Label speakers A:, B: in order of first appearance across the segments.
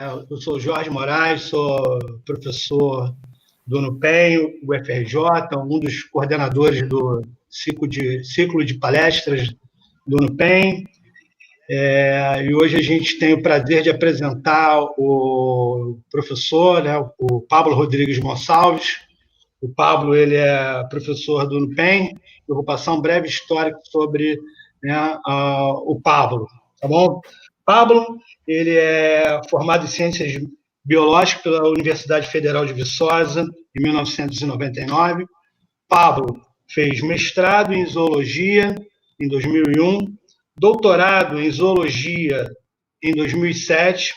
A: Eu sou Jorge Moraes, sou professor do NUPEM, UFRJ, um dos coordenadores do ciclo de palestras do NUPEM. E hoje a gente tem o prazer de apresentar o professor, né, o Pablo Rodrigues Gonçalves. O Pablo, ele é professor do NUPEM. Eu vou passar um breve histórico sobre, né, o Pablo, tá bom? Pablo, ele é formado em Ciências Biológicas pela Universidade Federal de Viçosa, em 1999. Pablo fez mestrado em Zoologia em 2001, doutorado em Zoologia em 2007,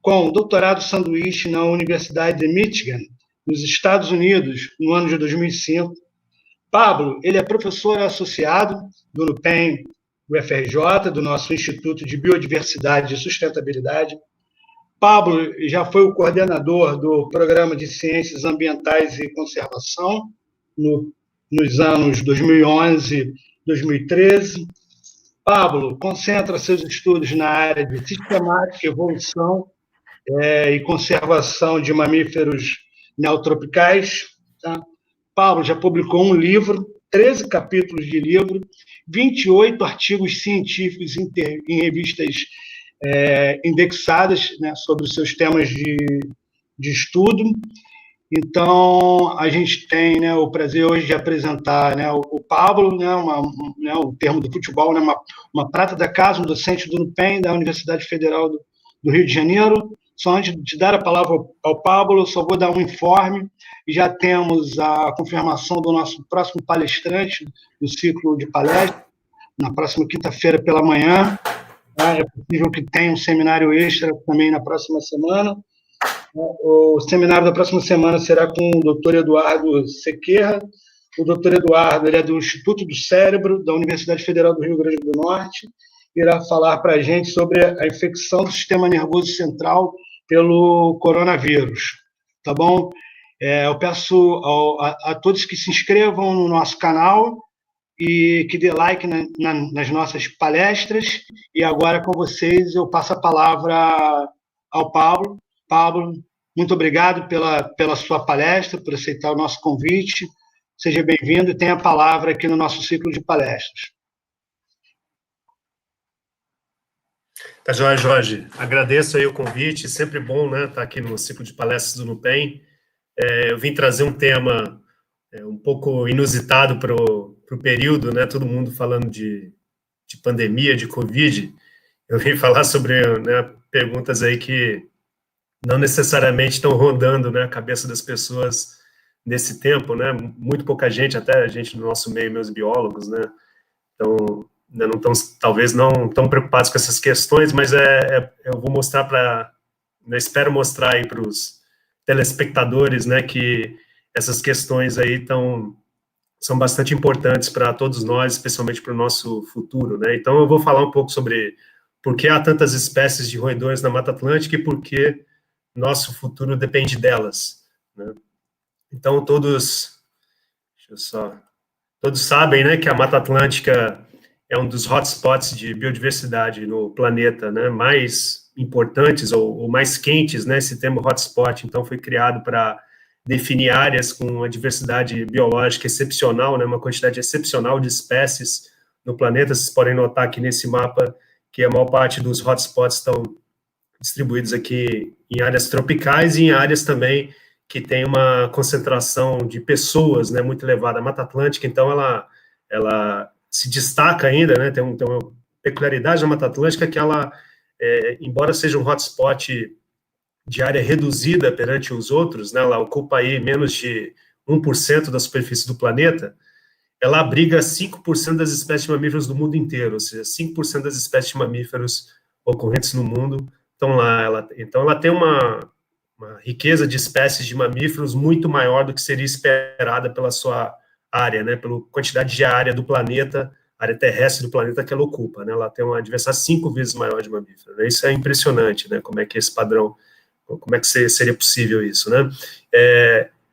A: com doutorado sanduíche na Universidade de Michigan, nos Estados Unidos, no ano de 2005. Pablo, ele é professor associado do NUPEM, UFRJ, do nosso Instituto de Biodiversidade e Sustentabilidade. Pablo já foi o coordenador do Programa de Ciências Ambientais e Conservação nos anos 2011 e 2013. Pablo concentra seus estudos na área de sistemática, evolução e conservação de mamíferos neotropicais. Tá? Pablo já publicou um livro, 13 capítulos de livro, 28 artigos científicos em revistas indexadas, né, sobre os seus temas de estudo. Então, a gente tem, né, o prazer hoje de apresentar, né, o Pablo, né, o termo do futebol, né, uma prata da casa, um docente do NUPEM, da Universidade Federal do Rio de Janeiro. Só antes de dar a palavra ao Pablo, eu só vou dar um informe. Já temos a confirmação do nosso próximo palestrante do ciclo de palestras, na próxima quinta-feira pela manhã. É possível que tenha um seminário extra também na próxima semana. O seminário da próxima semana será com o Dr. Eduardo Sequeira. O Dr. Eduardo, ele é do Instituto do Cérebro, da Universidade Federal do Rio Grande do Norte. Irá falar para a gente sobre a infecção do sistema nervoso central pelo coronavírus. Tá bom? Eu peço a todos que se inscrevam no nosso canal e que dê like nas nossas palestras. E agora, com vocês, eu passo a palavra ao Pablo. Pablo, muito obrigado pela sua palestra, por aceitar o nosso convite. Seja bem-vindo e tenha a palavra aqui no nosso ciclo de palestras.
B: Tá joia, Jorge. Agradeço aí o convite, sempre bom, né, estar aqui no ciclo de palestras do NUPEM. Eu vim trazer um tema um pouco inusitado para o período, né, todo mundo falando de pandemia, de Covid. Eu vim falar sobre, né, perguntas aí que não necessariamente estão rondando, né, a cabeça das pessoas nesse tempo, né, muito pouca gente, até a gente no nosso meio, meus biólogos, né, então não estão, talvez não tão preocupados com essas questões, mas eu vou mostrar espero mostrar aí para os telespectadores, né, que essas questões aí são bastante importantes para todos nós, especialmente para o nosso futuro, né, então eu vou falar um pouco sobre por que há tantas espécies de roedores na Mata Atlântica e por que nosso futuro depende delas, né. Então todos sabem, né, que a Mata Atlântica é um dos hotspots de biodiversidade no planeta, né, mais importantes ou mais quentes, né, esse termo hotspot, então foi criado para definir áreas com uma diversidade biológica excepcional, né, uma quantidade excepcional de espécies no planeta. Vocês podem notar aqui nesse mapa que a maior parte dos hotspots estão distribuídos aqui em áreas tropicais e em áreas também que tem uma concentração de pessoas, né, muito elevada. A Mata Atlântica, então, ela se destaca ainda, né, tem uma peculiaridade da Mata Atlântica que ela, embora seja um hotspot de área reduzida perante os outros, né, ela ocupa aí menos de 1% da superfície do planeta, ela abriga 5% das espécies de mamíferos do mundo inteiro, ou seja, 5% das espécies de mamíferos ocorrentes no mundo estão lá. Então, ela tem uma riqueza de espécies de mamíferos muito maior do que seria esperada pela sua área, né, pela quantidade de área do planeta, área terrestre do planeta que ela ocupa, né, ela tem uma diversidade 5 vezes maior de mamíferos, né, isso é impressionante, né, como é que esse padrão, como é que seria possível isso, né,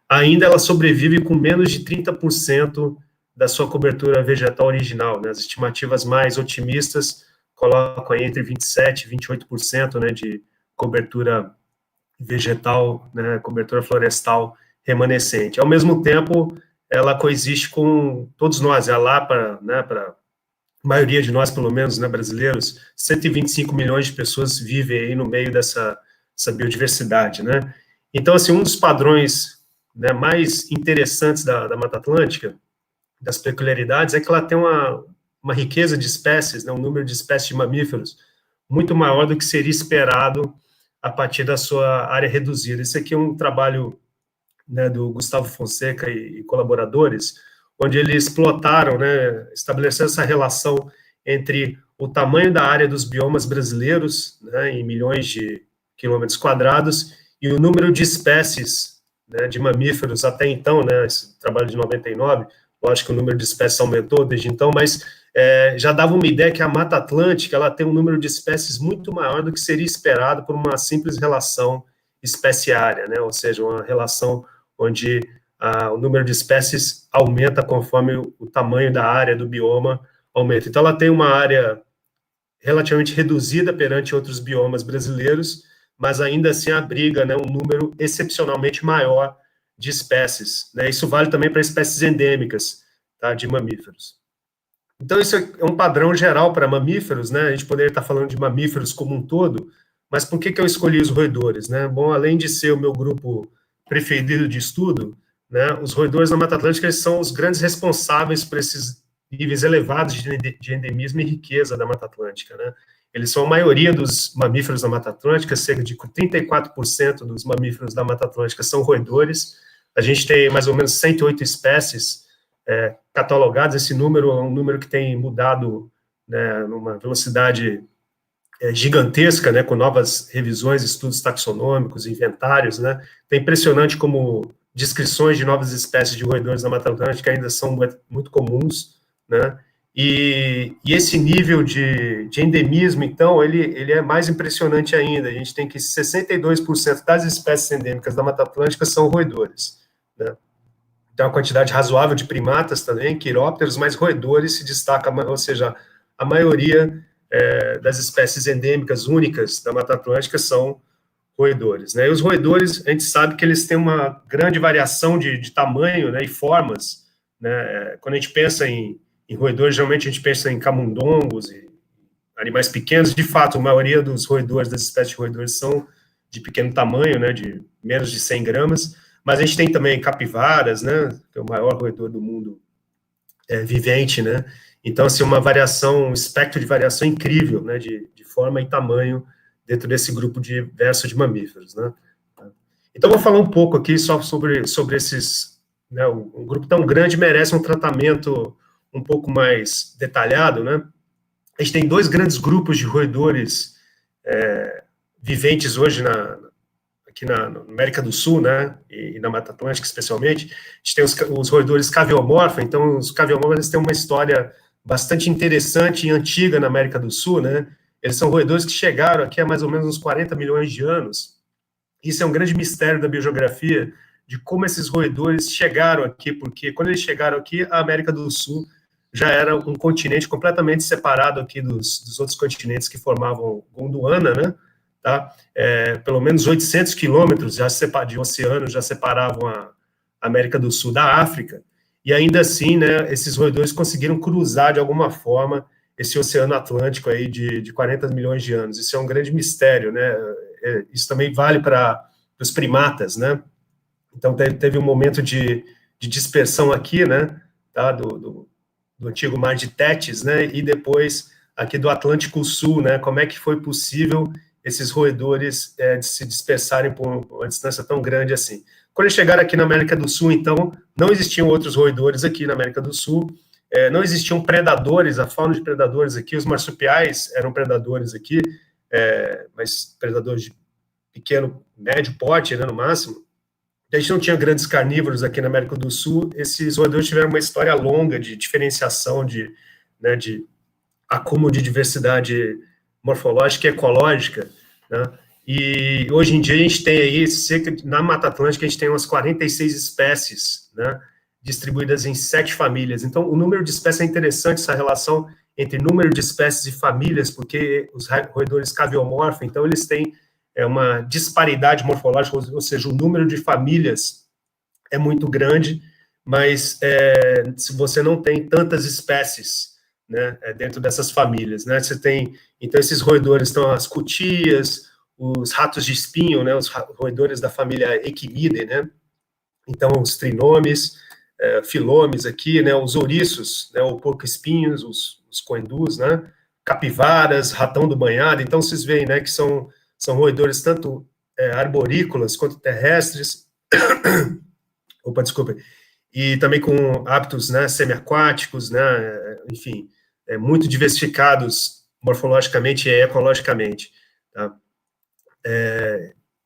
B: ainda ela sobrevive com menos de 30% da sua cobertura vegetal original, né, as estimativas mais otimistas colocam aí entre 27% e 28%, né, de cobertura vegetal, né, cobertura florestal remanescente. Ao mesmo tempo, ela coexiste com todos nós, é lá para, né, para a maioria de nós, pelo menos, né, brasileiros, 125 milhões de pessoas vivem aí no meio dessa biodiversidade, né? Então, assim, um dos padrões, né, mais interessantes da Mata Atlântica, das peculiaridades, é que ela tem uma riqueza de espécies, né, um número de espécies de mamíferos muito maior do que seria esperado a partir da sua área reduzida. Esse aqui é um trabalho, né, do Gustavo Fonseca e colaboradores, onde eles plotaram, né, estabeleceram essa relação entre o tamanho da área dos biomas brasileiros, né, em milhões de quilômetros quadrados, e o número de espécies, né, de mamíferos até então, né, esse trabalho de 99, lógico que o número de espécies aumentou desde então, mas já dava uma ideia que a Mata Atlântica ela tem um número de espécies muito maior do que seria esperado por uma simples relação espécie-área, né, ou seja, uma relação onde o número de espécies aumenta conforme o tamanho da área do bioma aumenta. Então, ela tem uma área relativamente reduzida perante outros biomas brasileiros, mas ainda assim abriga, né, um número excepcionalmente maior de espécies, né? Isso vale também para espécies endêmicas, tá, de mamíferos. Então, isso é um padrão geral para mamíferos, né? A gente poderia estar falando de mamíferos como um todo, mas por que eu escolhi os roedores, né? Bom, além de ser o meu grupo preferido de estudo, né, os roedores na Mata Atlântica eles são os grandes responsáveis por esses níveis elevados de endemismo e riqueza da Mata Atlântica, né? Eles são a maioria dos mamíferos da Mata Atlântica, cerca de 34% dos mamíferos da Mata Atlântica são roedores. A gente tem mais ou menos 108 espécies catalogadas. Esse número é um número que tem mudado, né, numa velocidade gigantesca, né, com novas revisões, estudos taxonômicos, inventários, né. É impressionante como descrições de novas espécies de roedores na Mata Atlântica ainda são muito comuns, né. E esse nível de endemismo, então, ele é mais impressionante ainda. A gente tem que 62% das espécies endêmicas da Mata Atlântica são roedores, né? Tem uma quantidade razoável de primatas também, quirópteros, mas roedores se destaca, ou seja, a maioria das espécies endêmicas únicas da Mata Atlântica são roedores, né? E os roedores, a gente sabe que eles têm uma grande variação de tamanho, né, e formas, né? Quando a gente pensa em roedores, geralmente a gente pensa em camundongos e animais pequenos. De fato, a maioria dos roedores, das espécies de roedores, são de pequeno tamanho, né, de menos de 100 gramas, mas a gente tem também capivaras, né, que é o maior roedor do mundo vivente, né. Então, assim, uma variação, um espectro de variação incrível, né, de forma e tamanho dentro desse grupo diverso de mamíferos, né. Então, vou falar um pouco aqui só sobre esses, né, um grupo tão grande merece um tratamento um pouco mais detalhado, né. A gente tem dois grandes grupos de roedores viventes hoje aqui na América do Sul, né, e na Mata Atlântica especialmente. A gente tem os roedores caviomorfa. Então os caviomorfos têm uma história bastante interessante e antiga na América do Sul, né. Eles são roedores que chegaram aqui há mais ou menos uns 40 milhões de anos. Isso é um grande mistério da biogeografia, de como esses roedores chegaram aqui, porque quando eles chegaram aqui, a América do Sul já era um continente completamente separado aqui dos outros continentes que formavam Gondwana, né, tá? Pelo menos 800 quilômetros de oceano já separavam a América do Sul da África, e ainda assim, né, esses roedores conseguiram cruzar de alguma forma esse Oceano Atlântico aí de 40 milhões de anos. Isso é um grande mistério, né? Isso também vale para os primatas, né? Então, teve um momento de dispersão aqui, né, tá, do antigo mar de Tétis, né, e depois aqui do Atlântico Sul, né, como é que foi possível esses roedores se dispersarem por uma distância tão grande assim. Quando eles chegaram aqui na América do Sul, então, não existiam outros roedores aqui na América do Sul, não existiam predadores, a fauna de predadores aqui, os marsupiais eram predadores aqui, mas predadores de pequeno, médio porte, né, no máximo. A gente não tinha grandes carnívoros aqui na América do Sul. Esses roedores tiveram uma história longa de diferenciação, né, de acúmulo de diversidade morfológica e ecológica, né? E hoje em dia a gente tem aí, na Mata Atlântica, a gente tem umas 46 espécies, né, distribuídas em 7 famílias. Então, o número de espécies é interessante, essa relação entre número de espécies e famílias, porque os roedores caviomorfos, então, eles têm uma disparidade morfológica, ou seja, o número de famílias é muito grande, mas se você não tem tantas espécies, né, dentro dessas famílias, né, você tem, então esses roedores estão as cutias, os ratos de espinho, né, os roedores da família Equinidae, né, então os trinomes, filomes aqui, né, os ouriços, né, o porco-espinhos, os coendus, né, capivaras, ratão do banhado, então vocês veem, né, que são roedores tanto arborícolas quanto terrestres, opa, desculpa, e também com hábitos, né, semiaquáticos, né, enfim, muito diversificados morfologicamente e ecologicamente, tá?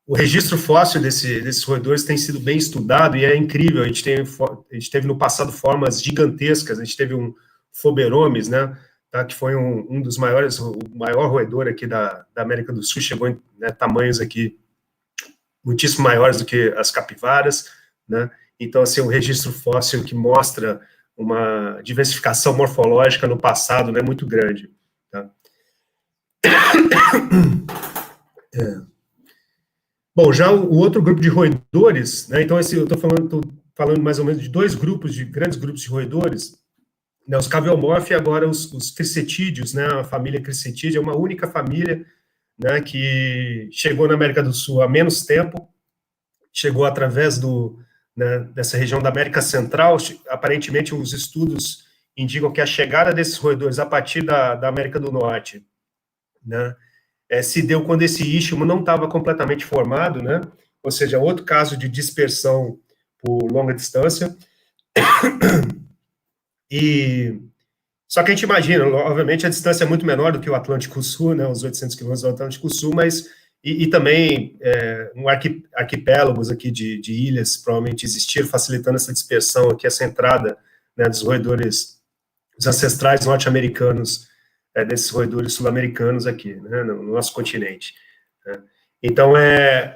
B: O registro fóssil desses roedores tem sido bem estudado e é incrível. A gente teve no passado formas gigantescas. A gente teve um Phoberomes, né, tá, que foi um dos maiores, o maior roedor aqui da América do Sul, chegou em, né, tamanhos aqui muitíssimo maiores do que as capivaras, né. Então, assim, um registro fóssil que mostra uma diversificação morfológica no passado, né, muito grande, tá. Bom, já o outro grupo de roedores, né, então eu estou falando mais ou menos de dois grupos, de grandes grupos de roedores, né, os caviomorph e agora os cricetídeos, né, a família cricetídea é uma única família, né, que chegou na América do Sul há menos tempo, chegou através né, dessa região da América Central. Aparentemente os estudos indicam que a chegada desses roedores a partir da América do Norte, né, se deu quando esse istmo não estava completamente formado, né? Ou seja, outro caso de dispersão por longa distância. Só que a gente imagina, obviamente, a distância é muito menor do que o Atlântico Sul, né? Os 800 quilômetros do Atlântico Sul, mas e também arquipélagos aqui de ilhas provavelmente existiram, facilitando essa dispersão aqui, essa entrada, né, dos roedores, os ancestrais norte-americanos, desses roedores sul-americanos aqui, né, no nosso continente, né. Então, é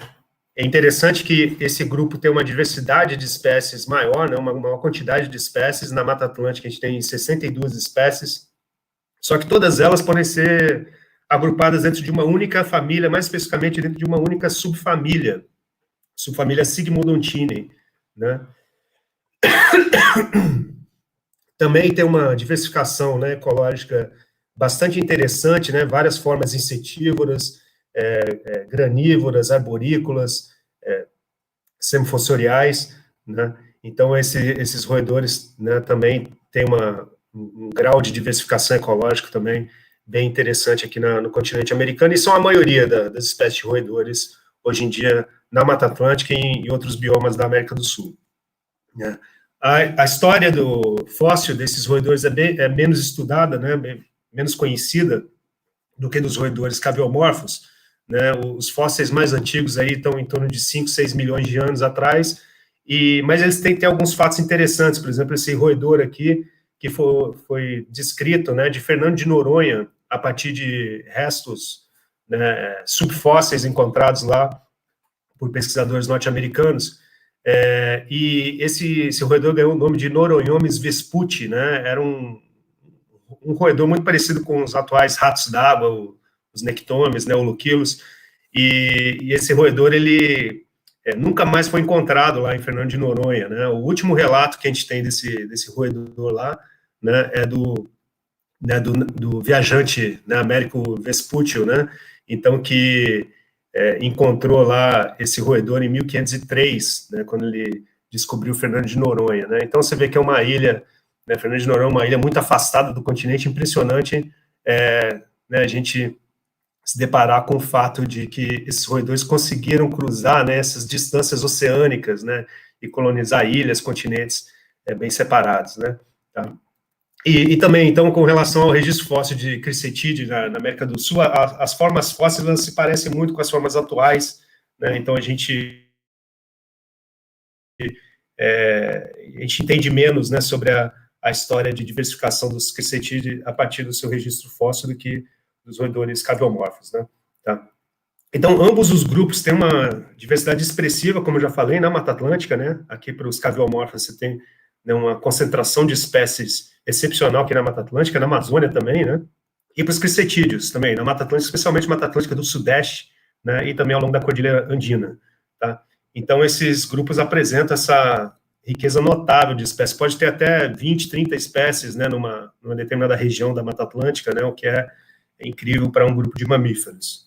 B: interessante que esse grupo tem uma diversidade de espécies maior, né, uma maior quantidade de espécies. Na Mata Atlântica a gente tem 62 espécies, só que todas elas podem ser agrupadas dentro de uma única família, mais especificamente dentro de uma única subfamília Sigmodontinae, né. Também tem uma diversificação, né, ecológica bastante interessante, né, várias formas insetívoras, granívoras, arborícolas, semifossoriais, né. Então esses roedores, né, também têm um grau de diversificação ecológica também bem interessante aqui no continente americano, e são a maioria das espécies de roedores hoje em dia na Mata Atlântica e em outros biomas da América do Sul, né. A história do fóssil desses roedores é menos estudada, né, menos conhecida do que dos roedores caviomorfos, né. Os fósseis mais antigos aí estão em torno de 5, 6 milhões de anos atrás, mas eles têm que ter alguns fatos interessantes. Por exemplo, esse roedor aqui, que foi descrito, né, de Fernando de Noronha, a partir de restos, né, subfósseis encontrados lá por pesquisadores norte-americanos, e esse roedor ganhou o nome de Noronhomes vesputi, né. Era um roedor muito parecido com os atuais ratos d'água, os nectomes, né, holoquilos, e esse roedor, ele nunca mais foi encontrado lá em Fernando de Noronha, né. O último relato que a gente tem desse roedor lá, né, é do viajante, né, Américo Vespucci, né, então que encontrou lá esse roedor em 1503, né, quando ele descobriu Fernando de Noronha, né. Então você vê que é uma ilha, né, Fernando de Noronha é uma ilha muito afastada do continente, impressionante, né, a gente se deparar com o fato de que esses roedores conseguiram cruzar, né, essas distâncias oceânicas, né, e colonizar ilhas, continentes bem separados, né, tá? E também, então, com relação ao registro fóssil de cricetídeo na América do Sul, as formas fósseis elas se parecem muito com as formas atuais, né, então a gente entende menos, né, sobre a história de diversificação dos cricetídeos a partir do seu registro fóssil do que dos roedores caviomorfos, né, tá? Então, ambos os grupos têm uma diversidade expressiva, como eu já falei, na Mata Atlântica, né, aqui para os caviomorfos você tem, né, uma concentração de espécies excepcional aqui na Mata Atlântica, na Amazônia também, né, e para os cricetídeos também, na Mata Atlântica, especialmente Mata Atlântica do Sudeste, né, e também ao longo da Cordilheira Andina, tá? Então, esses grupos apresentam essa riqueza notável de espécies. Pode ter até 20, 30 espécies, né, numa determinada região da Mata Atlântica, né, o que é incrível para um grupo de mamíferos.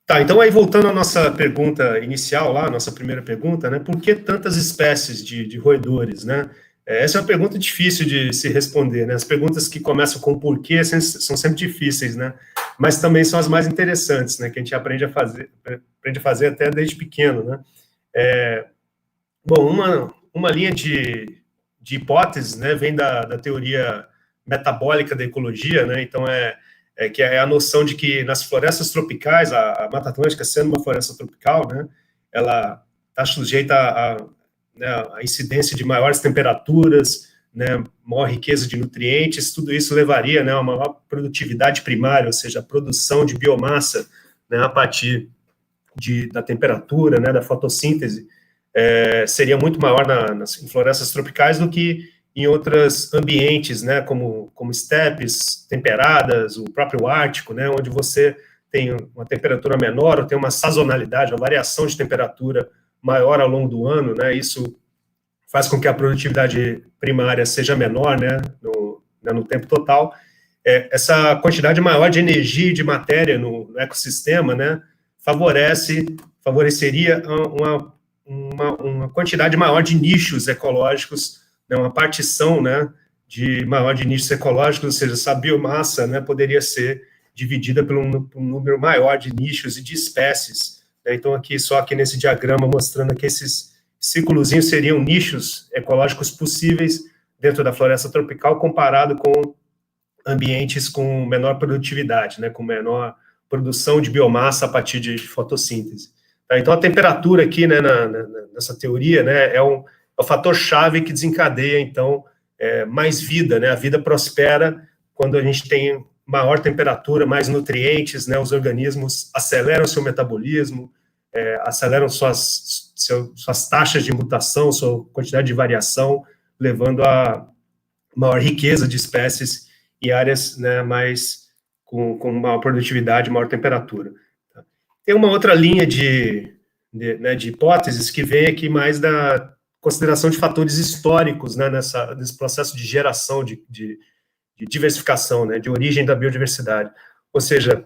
B: Tá, então aí voltando à nossa pergunta inicial lá, nossa primeira pergunta, né, por que tantas espécies de roedores, né? Essa é uma pergunta difícil de se responder, né? As perguntas que começam com porquê são sempre difíceis, né? Mas também são as mais interessantes, né? Que a gente aprende a fazer até desde pequeno, né? Bom, uma linha de hipóteses, né, vem da teoria metabólica da ecologia, né? Então que é a noção de que nas florestas tropicais, a Mata Atlântica sendo uma floresta tropical, né, ela está sujeita a incidência de maiores temperaturas, né, maior riqueza de nutrientes, tudo isso levaria, né, a uma maior produtividade primária, ou seja, a produção de biomassa, né, a partir da temperatura, né, da fotossíntese, seria muito maior em florestas tropicais do que em outros ambientes, né, como estepes temperadas, o próprio Ártico, né, onde você tem uma temperatura menor ou tem uma sazonalidade, uma variação de temperatura maior ao longo do ano, né, isso faz com que a produtividade primária seja menor, né, no tempo total. Essa quantidade maior de energia e de matéria no ecossistema, né, favoreceria uma quantidade maior de nichos ecológicos, né, uma partição, né, maior de nichos ecológicos, ou seja, essa biomassa, né, poderia ser dividida por um número maior de nichos e de espécies, né? Então, só aqui nesse diagrama, mostrando que esses círculozinhos seriam nichos ecológicos possíveis dentro da floresta tropical, comparado com ambientes com menor produtividade, né, com menor produção de biomassa a partir de fotossíntese. Tá? Então, a temperatura aqui, né, nessa teoria, né, é o fator-chave que desencadeia, então, mais vida, né? A vida prospera quando a gente tem maior temperatura, mais nutrientes, né? Os organismos aceleram seu metabolismo, aceleram suas taxas de mutação, sua quantidade de variação, levando a maior riqueza de espécies em áreas, né, com maior produtividade, maior temperatura. Tá? Tem uma outra linha de hipóteses que vem aqui mais da consideração de fatores históricos, né, nesse processo de geração, de diversificação, né, de origem da biodiversidade. Ou seja,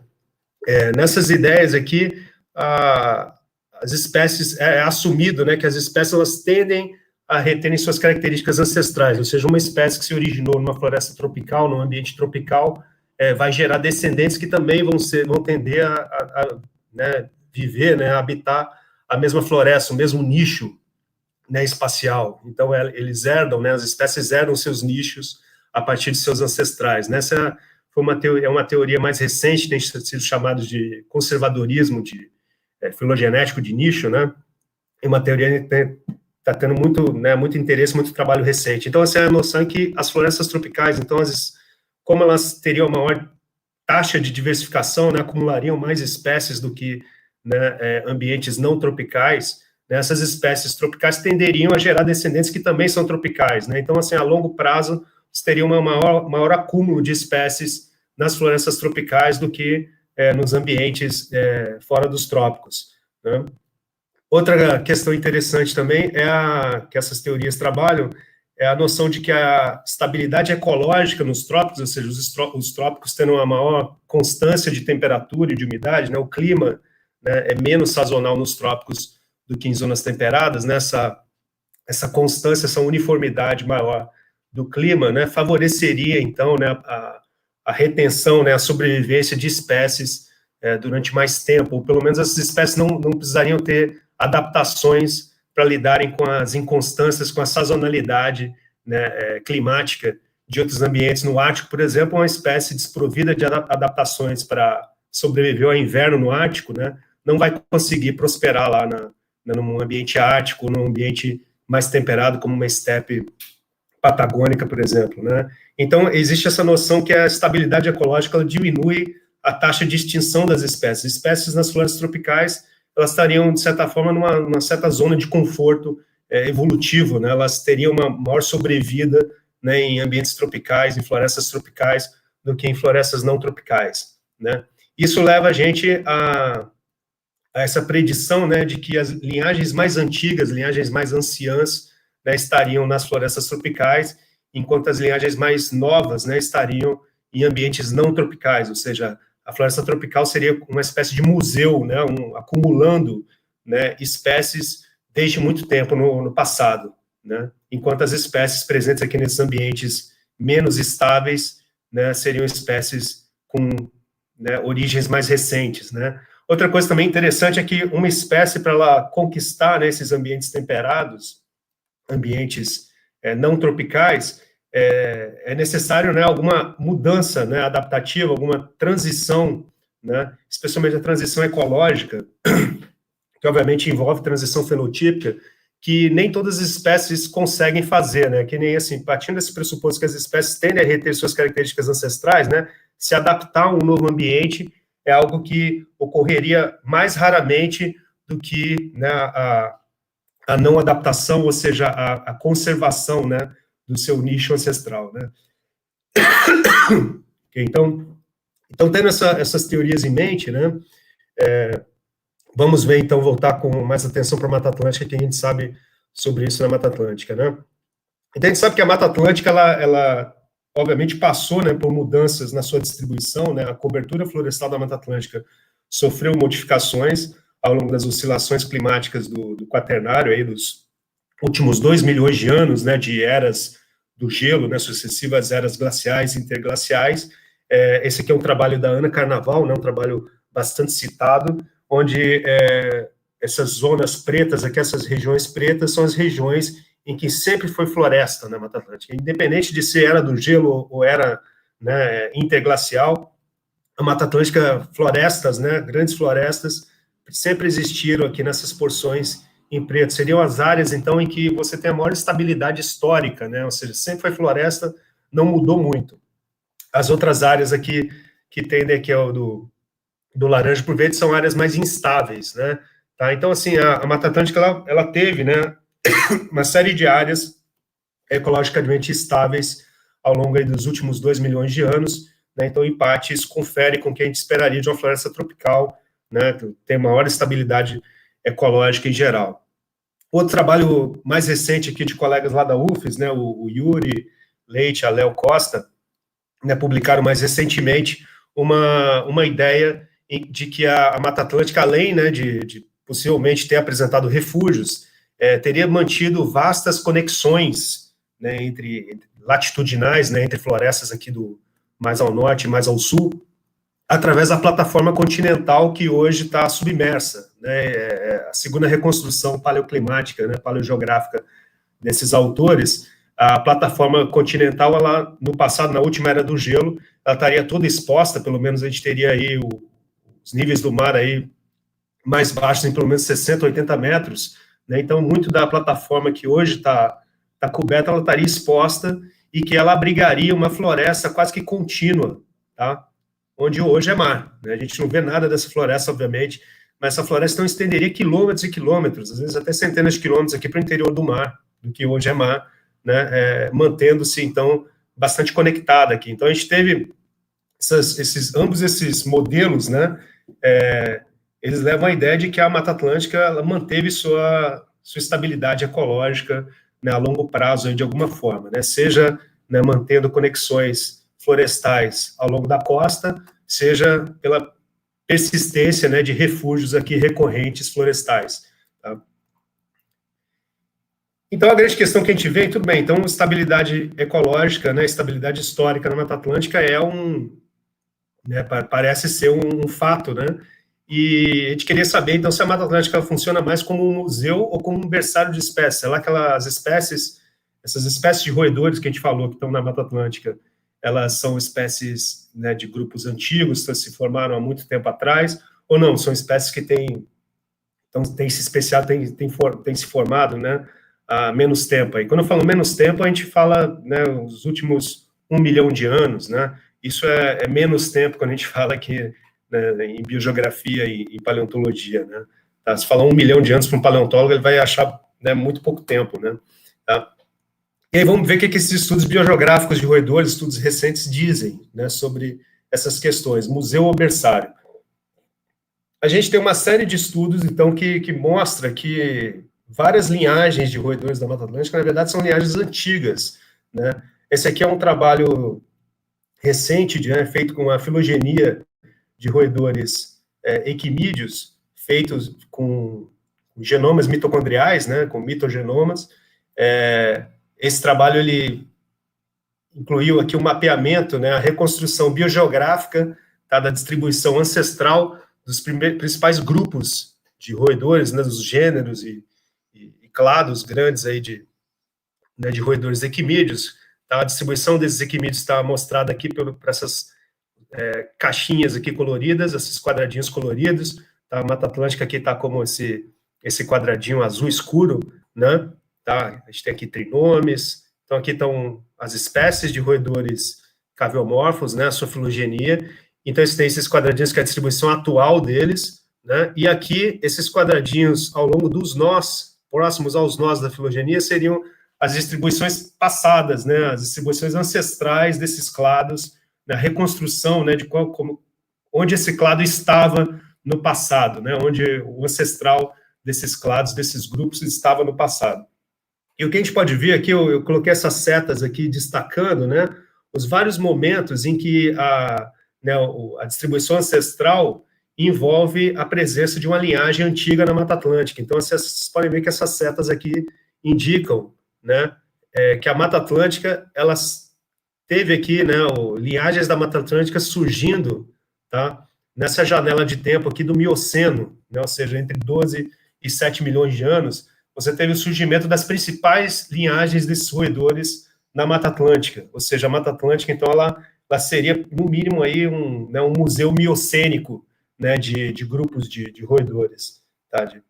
B: nessas ideias aqui, as espécies, é assumido, né, que as espécies elas tendem a reterem suas características ancestrais, ou seja, uma espécie que se originou numa floresta tropical, num ambiente tropical, vai gerar descendentes que também vão tender a né, viver, né, habitar a mesma floresta, o mesmo nicho, né, espacial. Então, eles herdam, né, as espécies herdam seus nichos a partir de seus ancestrais. Essa foi uma teoria mais recente, tem sido chamado de conservadorismo filogenético de nicho, né, é uma teoria que está tendo muito interesse, muito trabalho recente. Então, essa é a noção que as florestas tropicais, então, como elas teriam maior taxa de diversificação, né, acumulariam mais espécies do que, né, ambientes não tropicais, essas espécies tropicais tenderiam a gerar descendentes que também são tropicais, né? Então, assim, a longo prazo, você teria um maior acúmulo de espécies nas florestas tropicais do que nos ambientes fora dos trópicos, né? Outra questão interessante também que essas teorias trabalham é a noção de que a estabilidade ecológica nos trópicos, ou seja, os trópicos tendo uma maior constância de temperatura e de umidade, né? O clima, né, é menos sazonal nos trópicos do que em zonas temperadas, né? Essa constância, essa uniformidade maior do clima, né, favoreceria, então, né, a retenção, né, a sobrevivência de espécies durante mais tempo, ou pelo menos essas espécies não precisariam ter adaptações para lidarem com as inconstâncias, com a sazonalidade, né, climática de outros ambientes. No Ártico, por exemplo, uma espécie desprovida de adaptações para sobreviver ao inverno no Ártico, né, não vai conseguir prosperar lá num ambiente ártico, num ambiente mais temperado, como uma estepe patagônica, por exemplo, né? Então, existe essa noção que a estabilidade ecológica ela diminui a taxa de extinção das espécies. Espécies nas florestas tropicais, elas estariam, de certa forma, numa certa zona de conforto evolutivo, né? Elas teriam uma maior sobrevida, né, em ambientes tropicais, em florestas tropicais, do que em florestas não tropicais, né? Isso leva a gente a essa predição, né, de que as linhagens mais antigas, linhagens mais anciãs, né, estariam nas florestas tropicais, enquanto as linhagens mais novas, né, estariam em ambientes não tropicais, ou seja, a floresta tropical seria uma espécie de museu, né, acumulando, né, espécies desde muito tempo no passado, né, enquanto as espécies presentes aqui nesses ambientes menos estáveis, né, seriam espécies com, né, origens mais recentes, né. Outra coisa também interessante é que uma espécie, para ela conquistar, né, esses ambientes temperados, ambientes não tropicais, é necessário, né, alguma mudança, né, adaptativa, alguma transição, né, especialmente a transição ecológica, que obviamente envolve transição fenotípica, que nem todas as espécies conseguem fazer, né, que nem assim, partindo desse pressuposto que as espécies tendem a reter suas características ancestrais, né, se adaptar a um novo ambiente é algo que ocorreria mais raramente do que, né, a não adaptação, ou seja, a conservação, né, do seu nicho ancestral, né. Então tendo essas teorias em mente, né, vamos ver, então, voltar com mais atenção para a Mata Atlântica, que a gente sabe sobre isso na Mata Atlântica, né. Então, a gente sabe que a Mata Atlântica, ela obviamente, passou, né, por mudanças na sua distribuição, né, a cobertura florestal da Mata Atlântica sofreu modificações ao longo das oscilações climáticas do Quaternário, aí, dos últimos 2 milhões de anos, né, de eras do gelo, né, sucessivas eras glaciais e interglaciais. Esse aqui é um trabalho da Ana Carnaval, né, um trabalho bastante citado, onde essas zonas pretas, aqui, essas regiões pretas, são as regiões em que sempre foi floresta na Mata Atlântica. Independente de se era do gelo ou era, né, interglacial, a Mata Atlântica, florestas, né, grandes florestas, sempre existiram aqui nessas porções em preto. Seriam as áreas, então, em que você tem a maior estabilidade histórica, né, ou seja, sempre foi floresta, não mudou muito. As outras áreas aqui, que tendem aqui ao do laranja para o verde, são áreas mais instáveis, né, tá? Então, assim, a Mata Atlântica, ela teve, né, uma série de áreas ecologicamente estáveis ao longo aí dos últimos 2 milhões de anos, né? Então, em parte, isso confere com o que a gente esperaria de uma floresta tropical, né, tem maior estabilidade ecológica em geral. Outro trabalho mais recente aqui de colegas lá da UFES, né, o Yuri Leite, a Léo Costa, né, publicaram mais recentemente uma ideia de que a Mata Atlântica, além, né, de possivelmente ter apresentado refúgios, teria mantido vastas conexões, né, entre latitudinais, né, entre florestas aqui do mais ao norte e mais ao sul, através da plataforma continental que hoje está submersa, né, a segunda reconstrução paleoclimática, né, paleogeográfica desses autores. A plataforma continental, ela, no passado, na última era do gelo, ela estaria toda exposta, pelo menos a gente teria aí os níveis do mar aí mais baixos, em pelo menos 60, 80 metros, né? Então, muito da plataforma que hoje está coberta, ela estaria exposta e que ela abrigaria uma floresta quase que contínua, tá? Onde hoje é mar, né? A gente não vê nada dessa floresta, obviamente, mas essa floresta não estenderia quilômetros e quilômetros, às vezes até centenas de quilômetros aqui para o interior do mar, do que hoje é mar, né? Mantendo-se, então, bastante conectada aqui. Então, a gente teve ambos esses modelos, né? Eles levam a ideia de que a Mata Atlântica, ela manteve sua estabilidade ecológica, né, a longo prazo, aí, de alguma forma, né, seja, né, mantendo conexões florestais ao longo da costa, seja pela persistência, né, de refúgios aqui recorrentes florestais. Tá? Então, a grande questão que a gente vê, tudo bem, então, estabilidade ecológica, né, estabilidade histórica na Mata Atlântica né, parece ser um fato, né? E a gente queria saber, então, se a Mata Atlântica funciona mais como um museu ou como um berçário de espécies. Sei lá, aquelas espécies, essas espécies de roedores que a gente falou, que estão na Mata Atlântica, elas são espécies, né, de grupos antigos, que se formaram há muito tempo atrás, ou não, são espécies que têm se formado, né, há menos tempo. Aí, quando eu falo menos tempo, a gente fala, né, os últimos 1 milhão de anos, né? Isso é menos tempo quando a gente fala aqui, né, em biogeografia e paleontologia, né? Tá? Se falar 1 milhão de anos para um paleontólogo, ele vai achar, né, muito pouco tempo, né? Tá? E aí vamos ver o que esses estudos biogeográficos de roedores, estudos recentes, dizem, né, sobre essas questões. Museu ou berçário? A gente tem uma série de estudos, então, que mostra que várias linhagens de roedores da Mata Atlântica, na verdade, são linhagens antigas, né? Esse aqui é um trabalho recente, né, feito com a filogenia de roedores equimídeos, feitos com genomas mitocondriais, né, com mitogenomas. Esse trabalho, ele incluiu aqui o mapeamento, né, a reconstrução biogeográfica, tá, da distribuição ancestral dos principais grupos de roedores, né, dos gêneros e clados grandes aí de roedores equimídeos. Tá? A distribuição desses equimídeos está mostrada aqui por essas caixinhas aqui coloridas, esses quadradinhos coloridos. Tá? A Mata Atlântica aqui está como esse quadradinho azul escuro, né? Tá? A gente tem aqui trinomes. Então, aqui estão as espécies de roedores caviomorfos, né? A sua filogenia. Então, tem esses quadradinhos que é a distribuição atual deles, né? E aqui, esses quadradinhos ao longo dos nós, próximos aos nós da filogenia, seriam as distribuições passadas, né? As distribuições ancestrais desses clados, a reconstrução, né, de onde esse clado estava no passado, né, onde o ancestral desses clados, desses grupos, estava no passado. E o que a gente pode ver aqui, eu coloquei essas setas aqui destacando, né, os vários momentos em que a distribuição ancestral envolve a presença de uma linhagem antiga na Mata Atlântica. Então, vocês podem ver que essas setas aqui indicam, né, que a Mata Atlântica, elas teve aqui, né, linhagens da Mata Atlântica surgindo, tá, nessa janela de tempo aqui do Mioceno, né, ou seja, entre 12 e 7 milhões de anos, você teve o surgimento das principais linhagens desses roedores na Mata Atlântica, ou seja, a Mata Atlântica, então, ela seria, no mínimo, aí um museu miocênico, né, de grupos de roedores, tá, de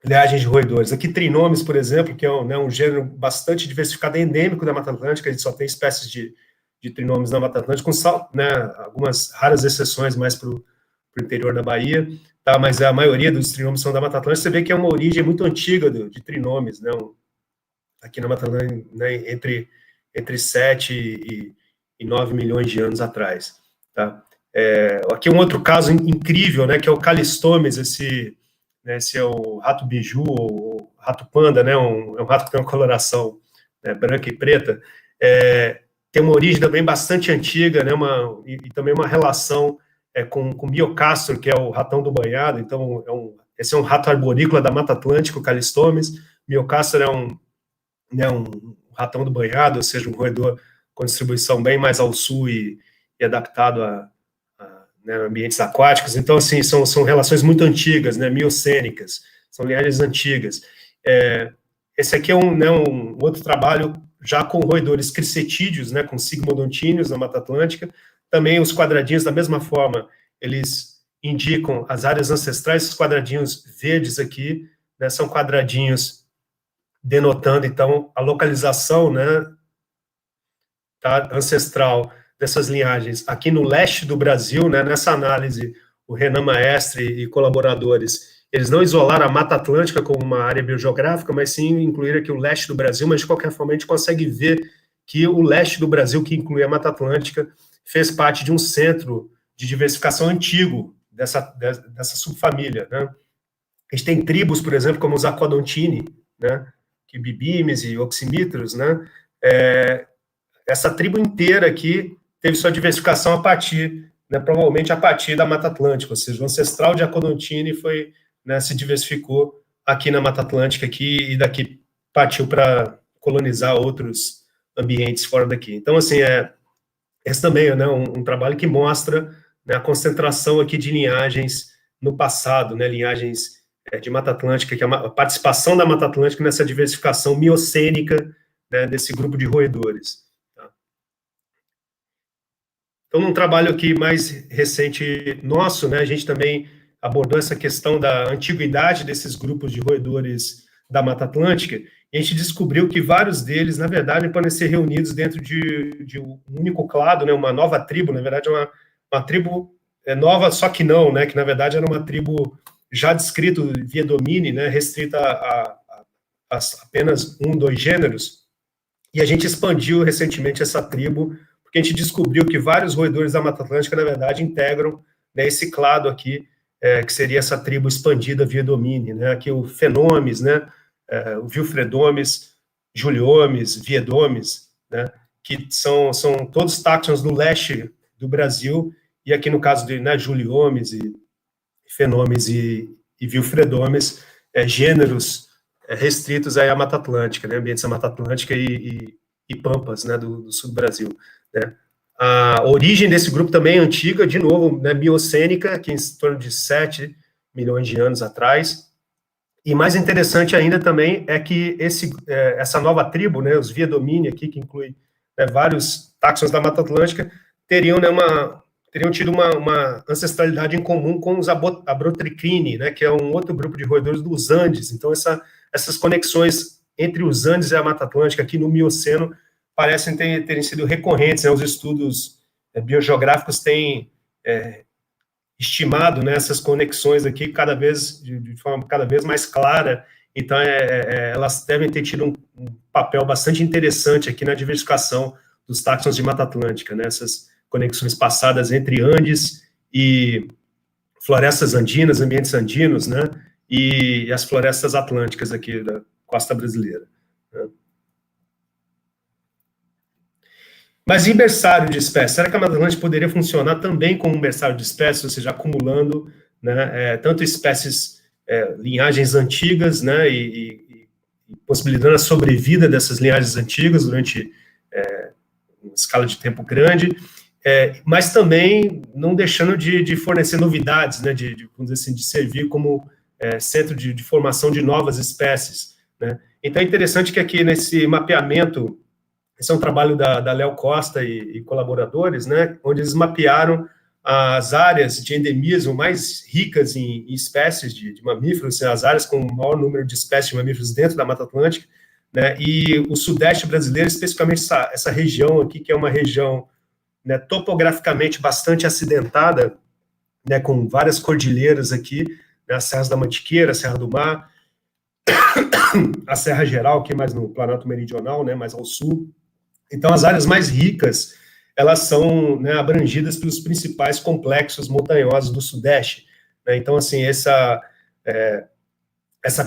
B: linhagens de roedores. Aqui, trinomes, por exemplo, que é um gênero bastante diversificado, endêmico da Mata Atlântica, a gente só tem espécies de trinomes na Mata Atlântica, com algumas raras exceções mais para o interior da Bahia, tá? Mas a maioria dos trinomes são da Mata Atlântica. Você vê que é uma origem muito antiga de trinomes, né? Aqui na Mata Atlântica, né? entre 7 e 9 milhões de anos atrás. Tá? Aqui um outro caso incrível, né? Que é o Callistomes, esse é o rato biju, ou rato panda, né? É um rato que tem uma coloração, né, branca e preta. Tem uma origem também bastante antiga, né, e também uma relação com Biocastro, que é o ratão do banhado. Então, esse é um rato arborícola da Mata Atlântica, o Callistomes. Biocastro é um ratão do banhado, ou seja, um roedor com distribuição bem mais ao sul e adaptado a ambientes aquáticos. Então, assim, são relações muito antigas, né, miocênicas, são linhagens antigas. Esse aqui é um outro trabalho já com roedores cricetídeos, né, com sigmodontíneos na Mata Atlântica. Também os quadradinhos, da mesma forma, eles indicam as áreas ancestrais. Esses quadradinhos verdes aqui, né, são quadradinhos denotando, então, a localização, né, tá, ancestral dessas linhagens aqui no leste do Brasil, né, nessa análise, o Renan Maestre e colaboradores, eles não isolaram a Mata Atlântica como uma área biogeográfica, mas sim incluíram aqui o leste do Brasil, mas de qualquer forma a gente consegue ver que o leste do Brasil, que inclui a Mata Atlântica, fez parte de um centro de diversificação antigo dessa subfamília, né? A gente tem tribos, por exemplo, como os Aquadontini, né, que Bibimes e Oxymitros, né? Essa tribo inteira aqui teve sua diversificação a partir, né, provavelmente a partir da Mata Atlântica, ou seja, o ancestral de Aquadontini foi, né, se diversificou aqui na Mata Atlântica aqui, e daqui partiu para colonizar outros ambientes fora daqui. Então, assim, esse também é, né, um trabalho que mostra, né, a concentração aqui de linhagens no passado, né, linhagens de Mata Atlântica, que é a participação da Mata Atlântica nessa diversificação miocênica, né, desse grupo de roedores. Tá? Então, num trabalho aqui mais recente nosso, né, a gente também abordou essa questão da antiguidade desses grupos de roedores da Mata Atlântica, e a gente descobriu que vários deles, na verdade, podem ser reunidos dentro de um único clado, né, uma nova tribo, na verdade, uma tribo nova, só que não, né, que na verdade era uma tribo já descrita via domínio, né, restrita a apenas 1, 2 gêneros, E a gente expandiu recentemente essa tribo, porque a gente descobriu que vários roedores da Mata Atlântica, na verdade, integram, né, esse clado aqui, que seria essa tribo expandida via domínio, né? Aqui o Phenomes, né? O Vilfredomes, Juliomes, Viedomes, né? Que são todos táxons do leste do Brasil, e aqui no caso de, né, Juliomes e Phenomes e Vilfredomes, gêneros restritos aí à Mata Atlântica, né? Ambientes da Mata Atlântica e pampas, né, do sul do Brasil, né? A origem desse grupo também é antiga, de novo, né, miocênica, que em torno de 7 milhões de anos atrás. E mais interessante ainda também é que essa nova tribo, né, os Viedomini aqui, que inclui, né, vários táxons da Mata Atlântica, teriam tido uma ancestralidade em comum com os Abrotricrini, né, que é um outro grupo de roedores dos Andes. Então, essas conexões entre os Andes e a Mata Atlântica aqui no Mioceno parecem terem sido recorrentes, né? Os estudos biogeográficos têm estimado, né, essas conexões aqui de forma cada vez mais clara. Então, elas devem ter tido um papel bastante interessante aqui na diversificação dos táxons de Mata Atlântica, né? Essas conexões passadas entre Andes e florestas andinas, ambientes andinos, né? E as florestas atlânticas aqui da costa brasileira, né? Mas e berçário de espécies? Será que a Mata Atlântica poderia funcionar também como um berçário de espécies, ou seja, acumulando, né, tanto espécies, linhagens antigas, né, e possibilitando a sobrevida dessas linhagens antigas durante uma escala de tempo grande, mas também não deixando de fornecer novidades, né, vamos dizer assim, de servir como centro de formação de novas espécies, né? Então é interessante que aqui nesse mapeamento, esse é um trabalho da Léo Costa e colaboradores, né, onde eles mapearam as áreas de endemismo mais ricas em espécies de mamíferos, as áreas com o maior número de espécies de mamíferos dentro da Mata Atlântica, né, e o sudeste brasileiro, especificamente essa região aqui, que é uma região, né, topograficamente bastante acidentada, né, com várias cordilheiras aqui, né, as Serras da Mantiqueira, a Serra do Mar, a Serra Geral, que é mais no Planalto Meridional, né, mais ao sul. Então, as áreas mais ricas, elas são, né, abrangidas pelos principais complexos montanhosos do Sudeste, né? Então, assim, essa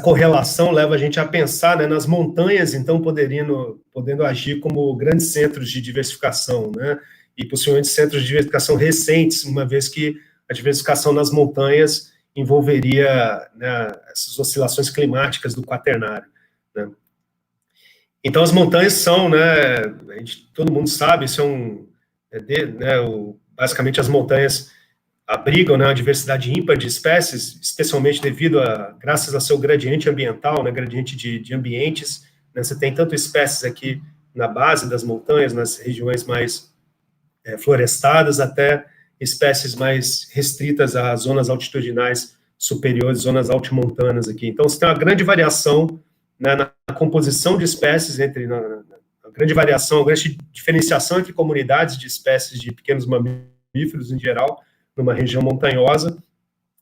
B: correlação leva a gente a pensar, né, nas montanhas, então, podendo agir como grandes centros de diversificação, né? E possivelmente centros de diversificação recentes, uma vez que a diversificação nas montanhas envolveria, né, essas oscilações climáticas do Quaternário, né? Então, as montanhas são, né, todo mundo sabe, são, basicamente as montanhas abrigam, né, uma diversidade ímpar de espécies, especialmente graças ao seu gradiente ambiental, né, gradiente de ambientes, né? Você tem tanto espécies aqui na base das montanhas, nas regiões mais florestadas, até espécies mais restritas a zonas altitudinais superiores, zonas altimontanas aqui. Então, você tem uma grande variação, né, na composição de espécies, a grande variação, a grande diferenciação entre comunidades de espécies de pequenos mamíferos em geral, numa região montanhosa.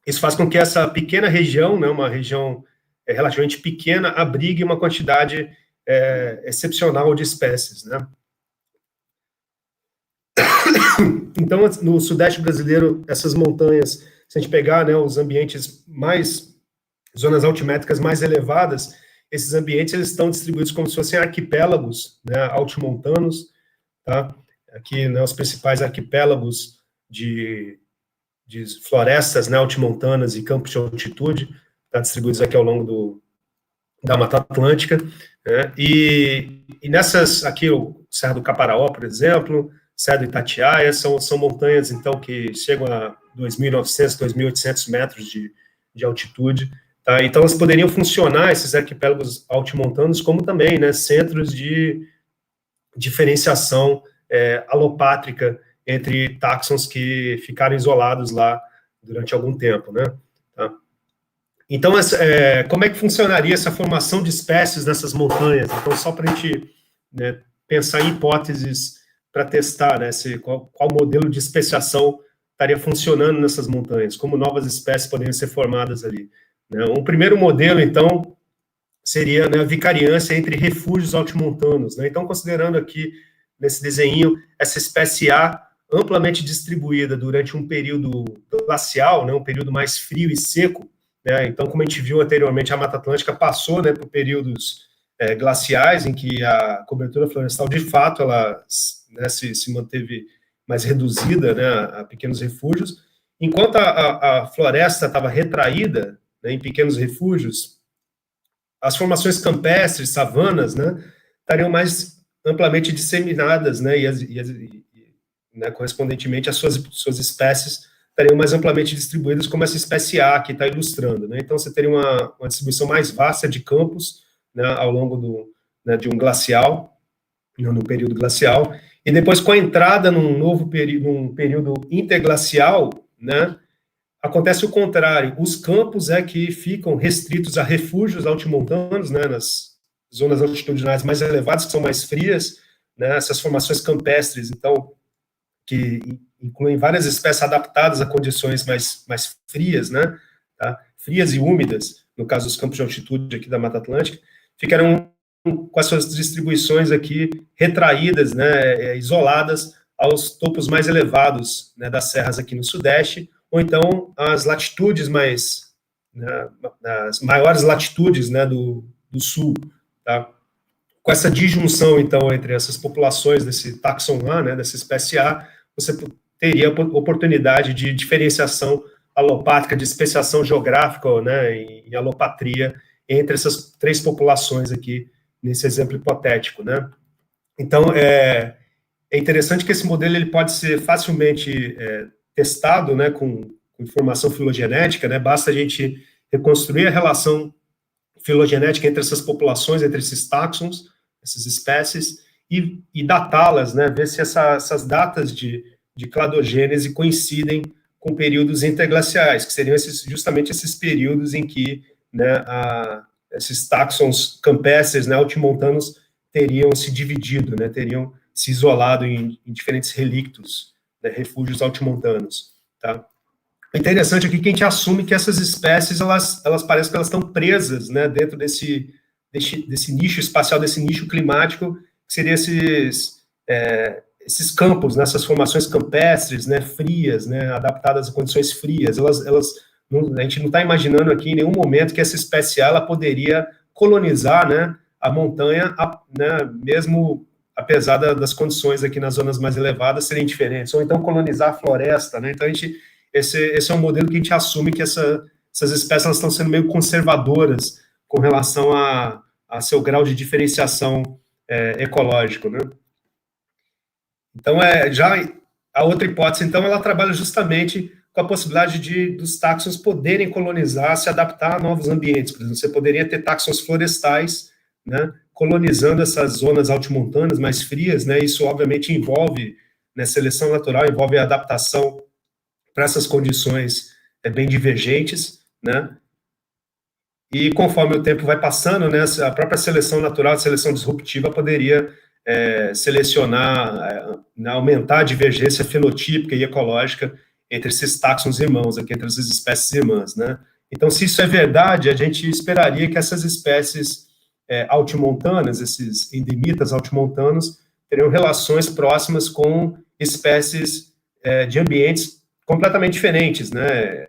B: Isso faz com que essa pequena região, né, uma região relativamente pequena, abrigue uma quantidade excepcional de espécies, né? Então, no Sudeste brasileiro, essas montanhas, se a gente pegar, né, os ambientes zonas altimétricas mais elevadas, esses ambientes eles estão distribuídos como se fossem arquipélagos, né, altimontanos, tá? Aqui, né, os principais arquipélagos de florestas, né, altimontanas e campos de altitude, tá, distribuídos aqui ao longo da Mata Atlântica, né? E nessas, aqui, o Serra do Caparaó, por exemplo, Serra do Itatiaia, são montanhas, então, que chegam a 2.900, 2.800 metros de altitude, tá? Então, elas poderiam funcionar, esses arquipélagos altimontanos, como também, né, centros de diferenciação alopátrica entre táxons que ficaram isolados lá durante algum tempo, né? Tá? Então, como é que funcionaria essa formação de espécies nessas montanhas? Então, só para a gente, né, pensar em hipóteses para testar, né, qual modelo de especiação estaria funcionando nessas montanhas, como novas espécies poderiam ser formadas ali, né? Um primeiro modelo, então, seria, né, a vicariância entre refúgios altimontanos, né? Então, considerando aqui, nesse desenho, essa espécie A amplamente distribuída durante um período glacial, né, um período mais frio e seco, né? Então, como a gente viu anteriormente, a Mata Atlântica passou, né, por períodos glaciais, em que a cobertura florestal, de fato, ela, né, se manteve mais reduzida, né, a pequenos refúgios, enquanto a floresta estava retraída, né, em pequenos refúgios, as formações campestres, savanas, né, estariam mais amplamente disseminadas, né, né, correspondentemente, as suas espécies estariam mais amplamente distribuídas, como essa espécie A que está ilustrando, né? Então, você teria uma distribuição mais vasta de campos, né, ao longo né, de um glacial, no período glacial, e depois, com a entrada num período interglacial, né, acontece o contrário. Os campos que ficam restritos a refúgios altimontanos, né, nas zonas altitudinais mais elevadas, que são mais frias, né, essas formações campestres, então, que incluem várias espécies adaptadas a condições mais frias, né, tá? Frias e úmidas, no caso dos campos de altitude aqui da Mata Atlântica, ficarão com as suas distribuições aqui retraídas, né, isoladas aos topos mais elevados, né, das serras aqui no Sudeste, ou então as latitudes mais, né, as maiores latitudes, né, do Sul, tá? Com essa disjunção, então, entre essas populações desse taxon A, né, dessa espécie A, você teria oportunidade de diferenciação alopátrica, de especiação geográfica, né, em alopatria, entre essas três populações aqui, nesse exemplo hipotético, né. Então, é interessante que esse modelo ele pode ser facilmente testado, né, com informação filogenética, né, basta a gente reconstruir a relação filogenética entre essas populações, entre esses táxons, essas espécies, e datá-las, né, ver se essas datas de cladogênese coincidem com períodos interglaciais, que seriam justamente esses períodos em que, né, esses táxons campestres, né, altimontanos, teriam se dividido, né, teriam se isolado em diferentes relictos, né, refúgios altimontanos, tá? É interessante aqui que a gente assume que essas espécies, elas parecem que elas estão presas, né, dentro desse nicho espacial, desse nicho climático, que seriam esses campos, né, essas formações campestres, né, frias, né, adaptadas a condições frias. A gente não está imaginando aqui em nenhum momento que essa espécie ela poderia colonizar, né, a montanha, né, mesmo apesar das condições aqui nas zonas mais elevadas serem diferentes, ou então colonizar a floresta, né. Então, esse é um modelo que a gente assume que essas espécies elas estão sendo meio conservadoras com relação a seu grau de diferenciação ecológico, né? Então, já a outra hipótese, então, ela trabalha justamente com a possibilidade dos táxons poderem colonizar, se adaptar a novos ambientes. Por exemplo, você poderia ter táxons florestais, né, colonizando essas zonas altimontanas mais frias, né, isso obviamente envolve, né, seleção natural, envolve a adaptação para essas condições bem divergentes, né, e conforme o tempo vai passando, né, a própria seleção natural, a seleção disruptiva poderia selecionar, aumentar a divergência fenotípica e ecológica entre esses táxons irmãos, aqui, entre essas espécies irmãs, né. Então, se isso é verdade, a gente esperaria que essas espécies altimontanas, esses endemitas altimontanos, teriam relações próximas com espécies de ambientes completamente diferentes, né,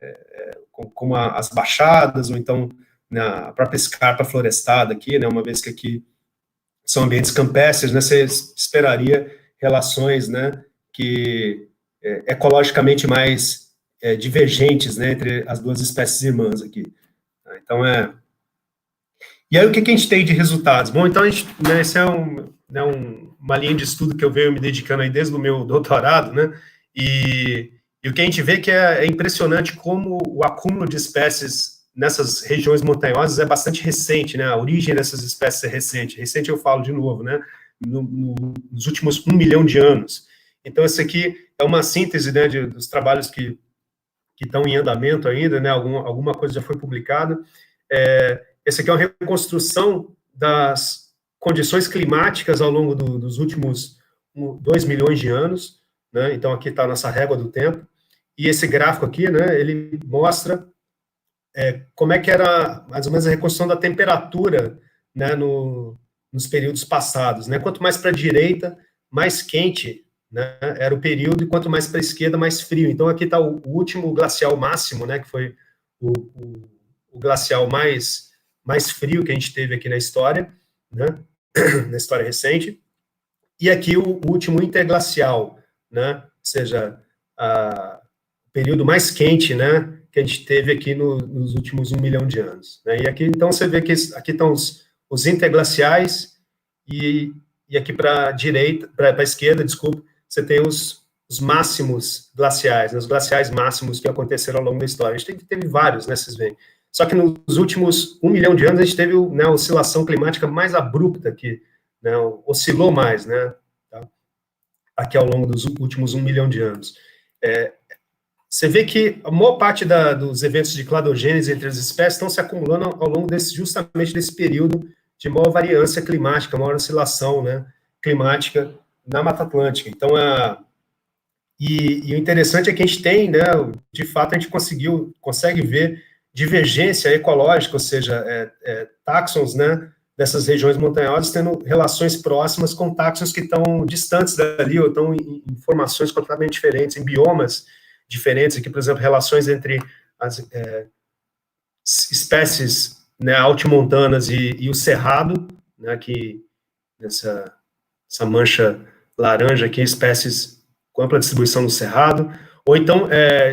B: como as baixadas, ou então a própria escarpa florestada aqui, né, uma vez que aqui são ambientes campestres, né, você esperaria relações, né, que ecologicamente mais divergentes, né, entre as duas espécies irmãs aqui. Então, E aí, o que a gente tem de resultados? Bom, então, né, essa é uma linha de estudo que eu venho me dedicando aí desde o meu doutorado, né, e o que a gente vê que é impressionante como o acúmulo de espécies nessas regiões montanhosas é bastante recente, né, a origem dessas espécies é recente. Recente eu falo de novo, né, nos últimos 1 milhão de anos. Então, esse aqui é uma síntese, né, dos trabalhos que estão em andamento ainda, né, alguma coisa já foi publicada. Esse aqui é uma reconstrução das condições climáticas ao longo dos últimos 2 milhões de anos, né? Então, aqui está a nossa régua do tempo, e esse gráfico aqui, né, ele mostra como é que era, mais ou menos, a reconstrução da temperatura né, nos períodos passados, né? Quanto mais para a direita, mais quente, né, era o período, e quanto mais para a esquerda, mais frio. Então, aqui está o último glacial máximo, né, que foi o glacial mais frio que a gente teve aqui na história, né, na história recente, e aqui o último interglacial, né, ou seja, o período mais quente, né, que a gente teve aqui nos últimos 1 milhão de anos. Né, e aqui, então, você vê que aqui estão os interglaciais, e aqui para a direita, para a esquerda, desculpa, você tem os máximos glaciais, né, os glaciais máximos que aconteceram ao longo da história. A gente teve vários, né, vocês veem. Só que nos últimos 1 milhão de anos, a gente teve, né, a oscilação climática mais abrupta, que, né, oscilou mais, né, tá? Aqui ao longo dos últimos 1 milhão de anos. Você vê que a maior parte dos eventos de cladogênese entre as espécies estão se acumulando ao longo justamente desse período de maior variância climática, maior oscilação, né, climática na Mata Atlântica. Então, e o interessante é que a gente tem, né, de fato, a gente consegue ver divergência ecológica, ou seja, táxons, né, dessas regiões montanhosas tendo relações próximas com táxons que estão distantes dali, ou estão em formações completamente diferentes, em biomas diferentes. Aqui, por exemplo, relações entre as espécies, né, altimontanas e o cerrado, né, aqui nessa mancha laranja aqui, espécies com ampla distribuição no cerrado, ou então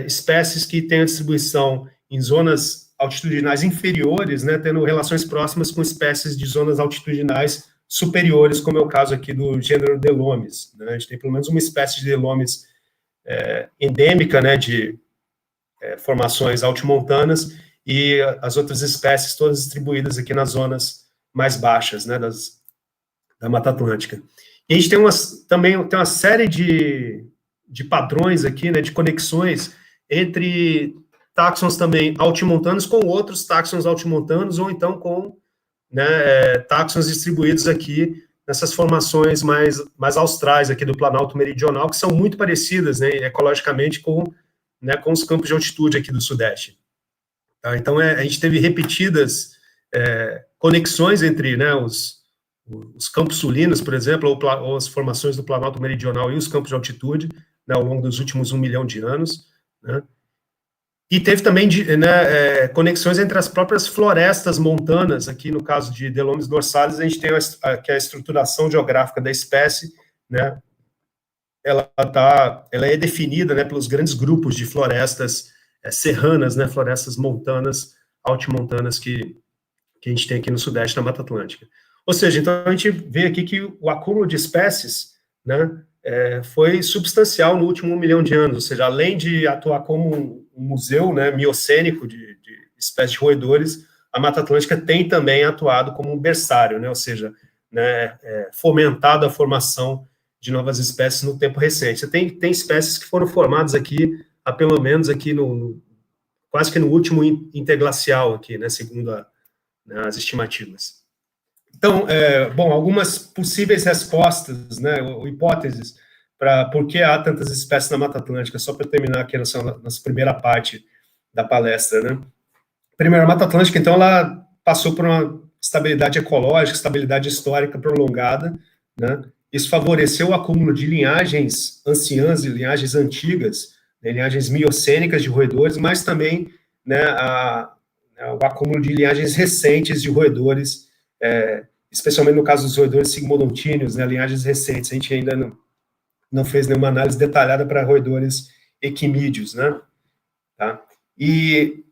B: espécies que têm a distribuição em zonas altitudinais inferiores, né, tendo relações próximas com espécies de zonas altitudinais superiores, como é o caso aqui do gênero Delomes. Né? A gente tem pelo menos uma espécie de Delomes endêmica, né, de formações altimontanas, e as outras espécies todas distribuídas aqui nas zonas mais baixas, né, da Mata Atlântica. E a gente tem também tem uma série de padrões aqui, né, de conexões entre táxons também altimontanos com outros táxons altimontanos, ou então com, né, táxons distribuídos aqui nessas formações mais austrais aqui do Planalto Meridional, que são muito parecidas, né, ecologicamente com os campos de altitude aqui do Sudeste. Tá? Então, a gente teve repetidas conexões entre, né, os campos sulinos, por exemplo, ou as formações do Planalto Meridional e os campos de altitude, né, ao longo dos últimos 1 milhão de anos, né? E teve também, né, conexões entre as próprias florestas montanas. Aqui no caso de Delomes dorsalis, a gente tem que a estruturação geográfica da espécie, né, ela é definida, né, pelos grandes grupos de florestas serranas, né, florestas montanas, altimontanas que a gente tem aqui no Sudeste da Mata Atlântica. Ou seja, então a gente vê aqui que o acúmulo de espécies, né, foi substancial no último 1 milhão de anos, ou seja, além de atuar como um museu, né, miocênico de espécies de roedores, a Mata Atlântica tem também atuado como um berçário, né, ou seja, né, fomentado a formação de novas espécies no tempo recente. Você tem espécies que foram formadas aqui, há pelo menos aqui quase que no último interglacial aqui, né, segundo as estimativas. Então, bom, algumas possíveis respostas, né, ou hipóteses para por que há tantas espécies na Mata Atlântica, só para terminar aqui nossa primeira parte da palestra, né. Primeiro, a Mata Atlântica, então, ela passou por uma estabilidade ecológica, estabilidade histórica prolongada, né. Isso favoreceu o acúmulo de linhagens anciãs e linhagens antigas, né, linhagens miocênicas de roedores, mas também, né, o acúmulo de linhagens recentes de roedores, especialmente no caso dos roedores sigmodontíneos, né, linhagens recentes. A gente ainda não fez nenhuma análise detalhada para roedores equimídeos, né, tá? E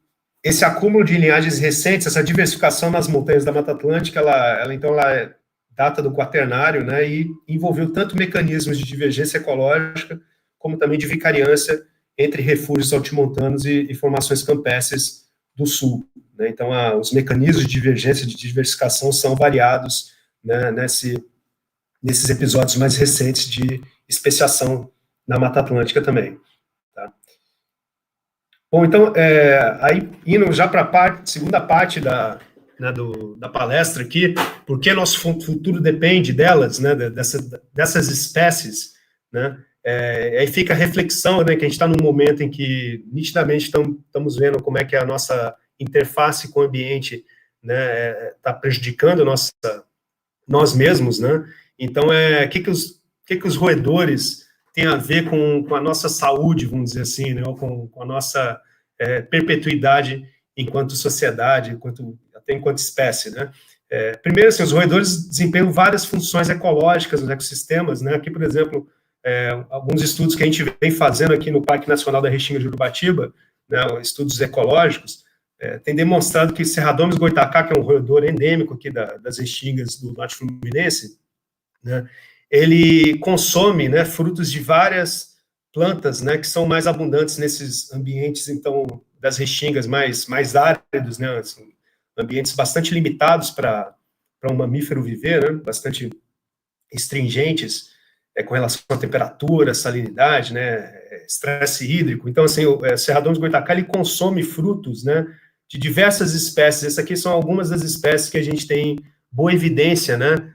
B: esse acúmulo de linhagens recentes, essa diversificação nas montanhas da Mata Atlântica, ela data do Quaternário, né, e envolveu tanto mecanismos de divergência ecológica, como também de vicariância entre refúgios altimontanos e formações campestres do sul. Né? Então, os mecanismos de divergência, de diversificação são variados, né, nesses episódios mais recentes de especiação na Mata Atlântica também. Tá? Bom, então, aí indo já para a segunda parte da palestra aqui, porque nosso futuro depende delas, né, dessas espécies, né, aí fica a reflexão, né, que a gente está num momento em que nitidamente estamos vendo como é que é a nossa interface com o ambiente, né, está prejudicando nós mesmos, né? Então, o que os roedores têm a ver com a nossa saúde, vamos dizer assim, né? Ou com a nossa perpetuidade enquanto sociedade, até enquanto espécie, né? Primeiro, assim, os roedores desempenham várias funções ecológicas nos ecossistemas, né? Aqui, por exemplo, alguns estudos que a gente vem fazendo aqui no Parque Nacional da Restinga de Urubatiba, né, estudos ecológicos, tem demonstrado que Cerradomes goitacá, que é um roedor endêmico aqui das restingas do Norte Fluminense, né, ele consome, né, frutos de várias plantas, né, que são mais abundantes nesses ambientes, então, das restingas mais áridos, né, assim, ambientes bastante limitados para um mamífero viver, né, bastante astringentes, com relação à temperatura, salinidade, né, estresse hídrico. Então, assim, o Cerradomes goitacá, ele consome frutos, né, de diversas espécies. Essas aqui são algumas das espécies que a gente tem boa evidência, né,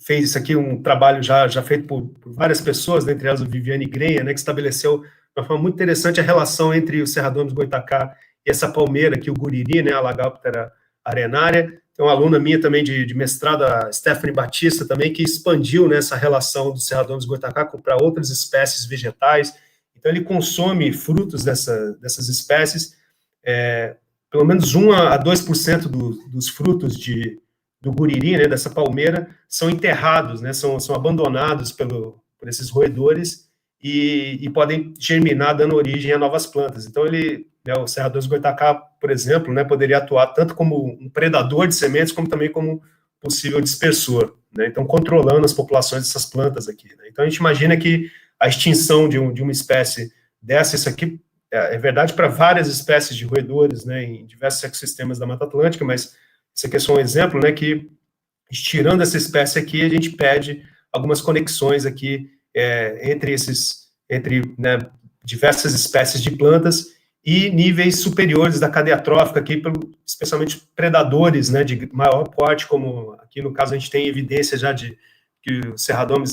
B: fez isso aqui, um trabalho já feito por várias pessoas, né, entre elas o Viviane Grenha, né, que estabeleceu de uma forma muito interessante a relação entre o Cerradomes goitacá e essa palmeira aqui, o guriri, né, a Lagoptera arenaria. Tem uma aluna minha também de mestrado, a Stephanie Batista, também, que expandiu, né, essa relação do Cerradomes goitacá para outras espécies vegetais. Então, ele consome frutos dessas espécies, pelo menos 1 a 2% dos frutos do guriri, né, dessa palmeira, são enterrados, né, são abandonados por esses roedores e podem germinar, dando origem a novas plantas. Então, o Cerradomes goitacá, por exemplo, né, poderia atuar tanto como um predador de sementes, como também como possível dispersor, né, então controlando as populações dessas plantas aqui, né. Então, a gente imagina que a extinção de uma espécie dessa, isso aqui é verdade para várias espécies de roedores, né, em diversos ecossistemas da Mata Atlântica, mas isso aqui é só um exemplo, né, que, tirando essa espécie aqui, a gente perde algumas conexões aqui entre né, diversas espécies de plantas e níveis superiores da cadeia trófica, aqui, especialmente predadores, né, de maior porte, como aqui no caso a gente tem evidência já de que o Cerradomes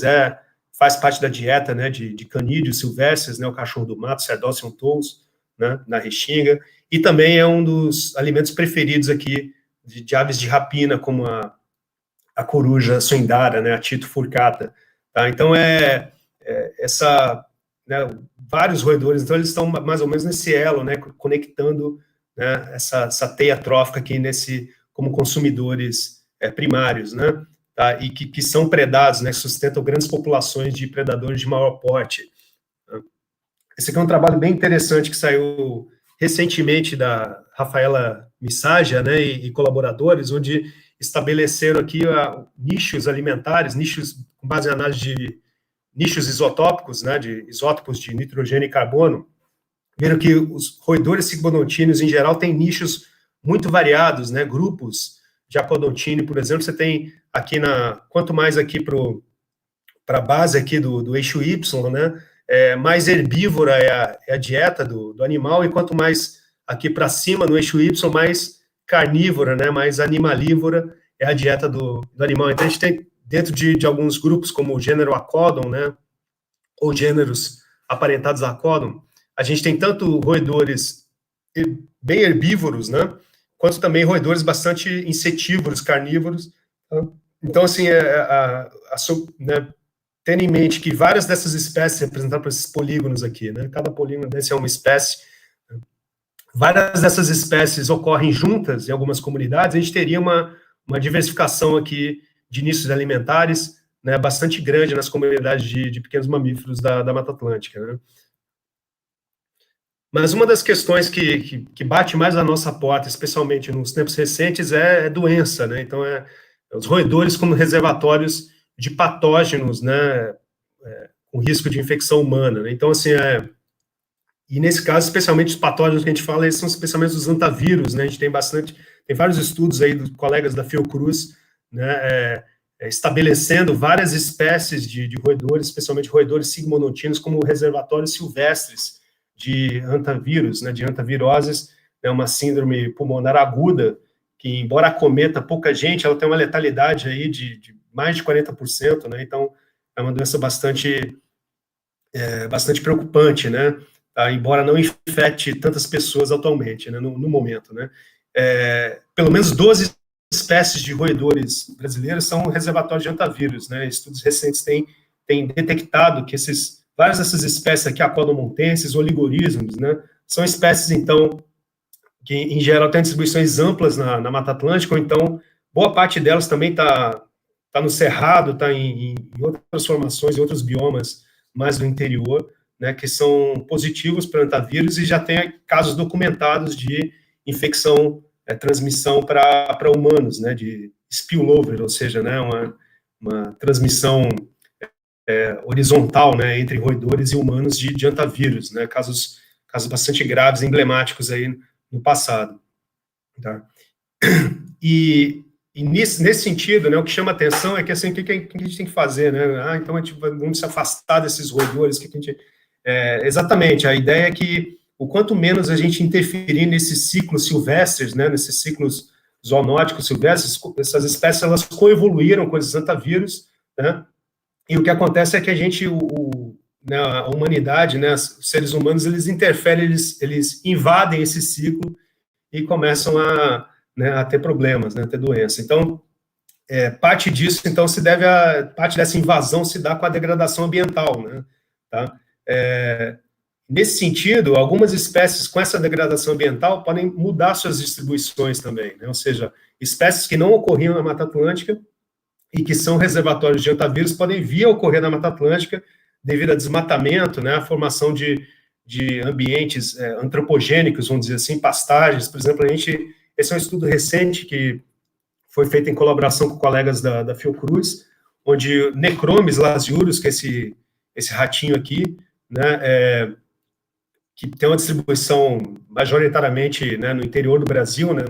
B: faz parte da dieta, né, de canídeos silvestres, né, o cachorro do mato, Cerdócium tous, né, na Restinga, e também é um dos alimentos preferidos aqui de aves de rapina, como a coruja suindara, né, a Tito furcata. Tá? Então, né, vários roedores, então eles estão mais ou menos nesse elo, né, conectando, né, essa teia trófica aqui como consumidores primários, né, tá? E que são predados, né, sustentam grandes populações de predadores de maior porte. Tá? Esse aqui é um trabalho bem interessante que saiu recentemente da Rafaela Missagia, né, e colaboradores, onde estabeleceram aqui nichos alimentares, nichos com base em análise de nichos isotópicos, né, de isótopos de nitrogênio e carbono, viram que os roedores ciclodontíneos, em geral, têm nichos muito variados, né, grupos de apodontine, por exemplo, você tem aqui quanto mais aqui para a base aqui do eixo Y, né, mais herbívora é a dieta do animal, e quanto mais aqui para cima, no eixo Y, mais carnívora, né, mais animalívora é a dieta do animal. Então, a gente tem, dentro de alguns grupos, como o gênero Acodon, né, ou gêneros aparentados a Acodon, a gente tem tanto roedores bem herbívoros, né, quanto também roedores bastante insetívoros, carnívoros. Então, assim, né, tendo em mente que várias dessas espécies, representadas por esses polígonos aqui, né, cada polígono desse é uma espécie, várias dessas espécies ocorrem juntas em algumas comunidades, a gente teria uma diversificação aqui de nichos alimentares, né, bastante grande nas comunidades de pequenos mamíferos da Mata Atlântica, né. Mas uma das questões que bate mais na nossa porta, especialmente nos tempos recentes, é doença, né, então os roedores como reservatórios de patógenos, né, com risco de infecção humana, né, então, assim, e nesse caso, especialmente os patógenos que a gente fala, eles são especialmente os antavírus, né, a gente tem vários estudos aí dos colegas da Fiocruz, né, estabelecendo várias espécies de roedores, especialmente roedores sigmonontinos, como reservatórios silvestres de antavírus, né, de antaviroses, é uma síndrome pulmonar aguda, que, embora acometa pouca gente, ela tem uma letalidade aí de mais de 40%, né, então é uma doença bastante preocupante, né, tá? Embora não infecte tantas pessoas atualmente, né, no momento, né. pelo menos 12 espécies de roedores brasileiros são reservatórios de hantavírus, né? Estudos recentes têm detectado que várias dessas espécies aqui, apodomontenses, oligorísmos, né? São espécies, então, que, em geral, têm distribuições amplas na Mata Atlântica, ou então, boa parte delas também está no Cerrado, está em outras formações, em outros biomas mais do interior, né, que são positivos para hantavírus e já tem casos documentados de infecção, transmissão para humanos, né, de spillover, ou seja, né, uma transmissão horizontal, né, entre roedores e humanos de hantavírus, né, casos bastante graves, emblemáticos aí no passado. Tá? E nesse sentido, né, o que chama atenção é que, assim, o que a gente tem que fazer, né? Então vamos se afastar desses roedores, exatamente, a ideia é que o quanto menos a gente interferir nesses ciclos silvestres, né, nesses ciclos zoonóticos silvestres, essas espécies, elas coevoluíram com esses hantavírus, né, e o que acontece é que a gente, né, a humanidade, né, os seres humanos, eles interferem, eles invadem esse ciclo e começam a ter problemas, né, a ter doença. Então, parte disso, então, parte dessa invasão se dá com a degradação ambiental, né, tá? Nesse sentido, algumas espécies com essa degradação ambiental podem mudar suas distribuições também, né, ou seja, espécies que não ocorriam na Mata Atlântica e que são reservatórios de hantavírus podem vir a ocorrer na Mata Atlântica devido a desmatamento, né, a formação de ambientes antropogênicos, vamos dizer assim, pastagens. Por exemplo, esse é um estudo recente que foi feito em colaboração com colegas da Fiocruz, onde Necromis lasiurus, que é esse ratinho aqui, né, que tem uma distribuição majoritariamente, né, no interior do Brasil, né,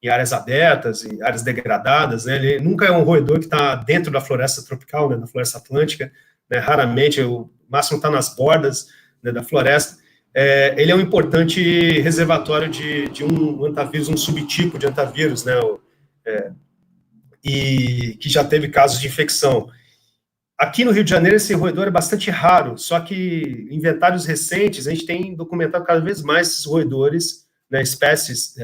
B: em áreas abertas, em áreas degradadas, né, ele nunca é um roedor que está dentro da floresta tropical, né, da floresta atlântica, né, raramente, o máximo está nas bordas, né, da floresta. Ele é um importante reservatório de um hantavírus, um subtipo de hantavírus, né, e que já teve casos de infecção. Aqui no Rio de Janeiro, esse roedor é bastante raro, só que em inventários recentes, a gente tem documentado cada vez mais esses roedores, né, espécies,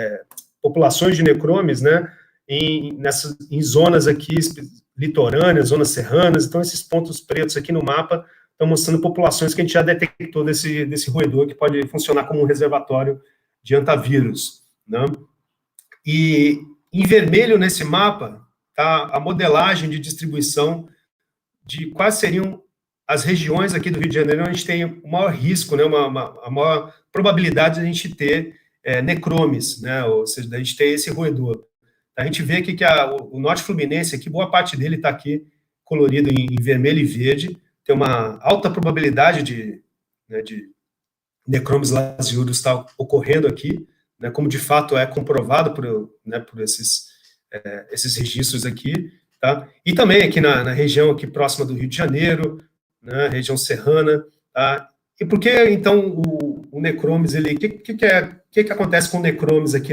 B: populações de necromes, né, em zonas aqui litorâneas, zonas serranas. Então, esses pontos pretos aqui no mapa estão mostrando populações que a gente já detectou desse roedor, que pode funcionar como um reservatório de hantavírus, né? E em vermelho nesse mapa está a modelagem de distribuição de quais seriam as regiões aqui do Rio de Janeiro onde a gente tem o maior risco, né, a maior probabilidade de a gente ter necromes, né, ou seja, a gente ter esse roedor. A gente vê aqui que o norte fluminense, aqui, boa parte dele está aqui colorido em vermelho e verde, tem uma alta probabilidade de Necromis lasiurus estar ocorrendo aqui, né, como de fato é comprovado por esses registros aqui, tá? E também aqui na região aqui próxima do Rio de Janeiro, né, região serrana, tá? E por que, então, o Necromis, o que acontece com o Necromis aqui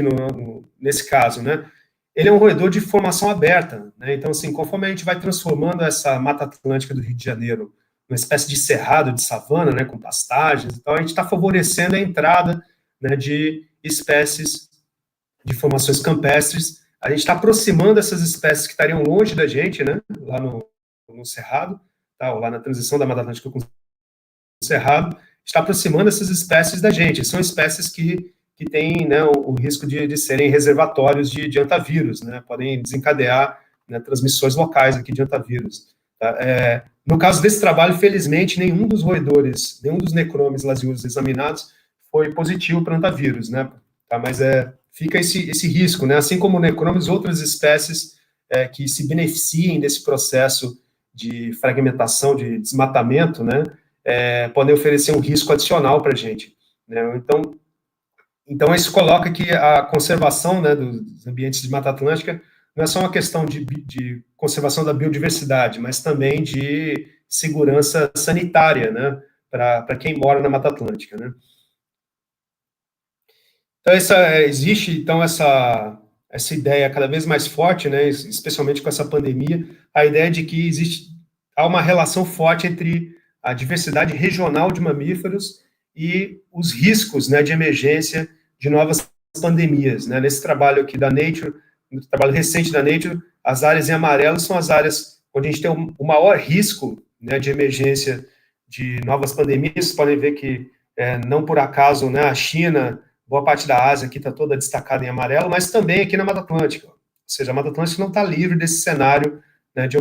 B: nesse caso, né? Ele é um roedor de formação aberta, né? Então, assim, conforme a gente vai transformando essa Mata Atlântica do Rio de Janeiro uma espécie de cerrado, de savana, né, com pastagens, então a gente está favorecendo a entrada, né, de espécies de formações campestres. A gente está aproximando essas espécies que estariam longe da gente, né, lá no Cerrado, tá, ou lá na transição da Mata Atlântica com o Cerrado, está aproximando essas espécies da gente. São espécies que têm, né, o risco de serem reservatórios de hantavírus, né, podem desencadear, né, transmissões locais aqui de hantavírus. Tá? No caso desse trabalho, felizmente, nenhum dos roedores, nenhum dos necromes lasiurus examinados foi positivo para hantavírus, né? Tá? Mas fica esse risco, né? Assim como necromes, outras espécies que se beneficiem desse processo de fragmentação, de desmatamento, né? Podem oferecer um risco adicional para a gente, né? Então, isso coloca que a conservação, né, dos ambientes de Mata Atlântica não é só uma questão de conservação da biodiversidade, mas também de segurança sanitária, né, para quem mora na Mata Atlântica, né. Então, existe, então, essa ideia cada vez mais forte, né, especialmente com essa pandemia, a ideia de que há uma relação forte entre a diversidade regional de mamíferos e os riscos, né, de emergência de novas pandemias, né? Nesse trabalho aqui da Nature, no trabalho recente da Nature, as áreas em amarelo são as áreas onde a gente tem o maior risco, né, de emergência de novas pandemias. Vocês podem ver que, não por acaso, né, a China, boa parte da Ásia aqui está toda destacada em amarelo, mas também aqui na Mata Atlântica. Ou seja, a Mata Atlântica não está livre desse cenário, né, de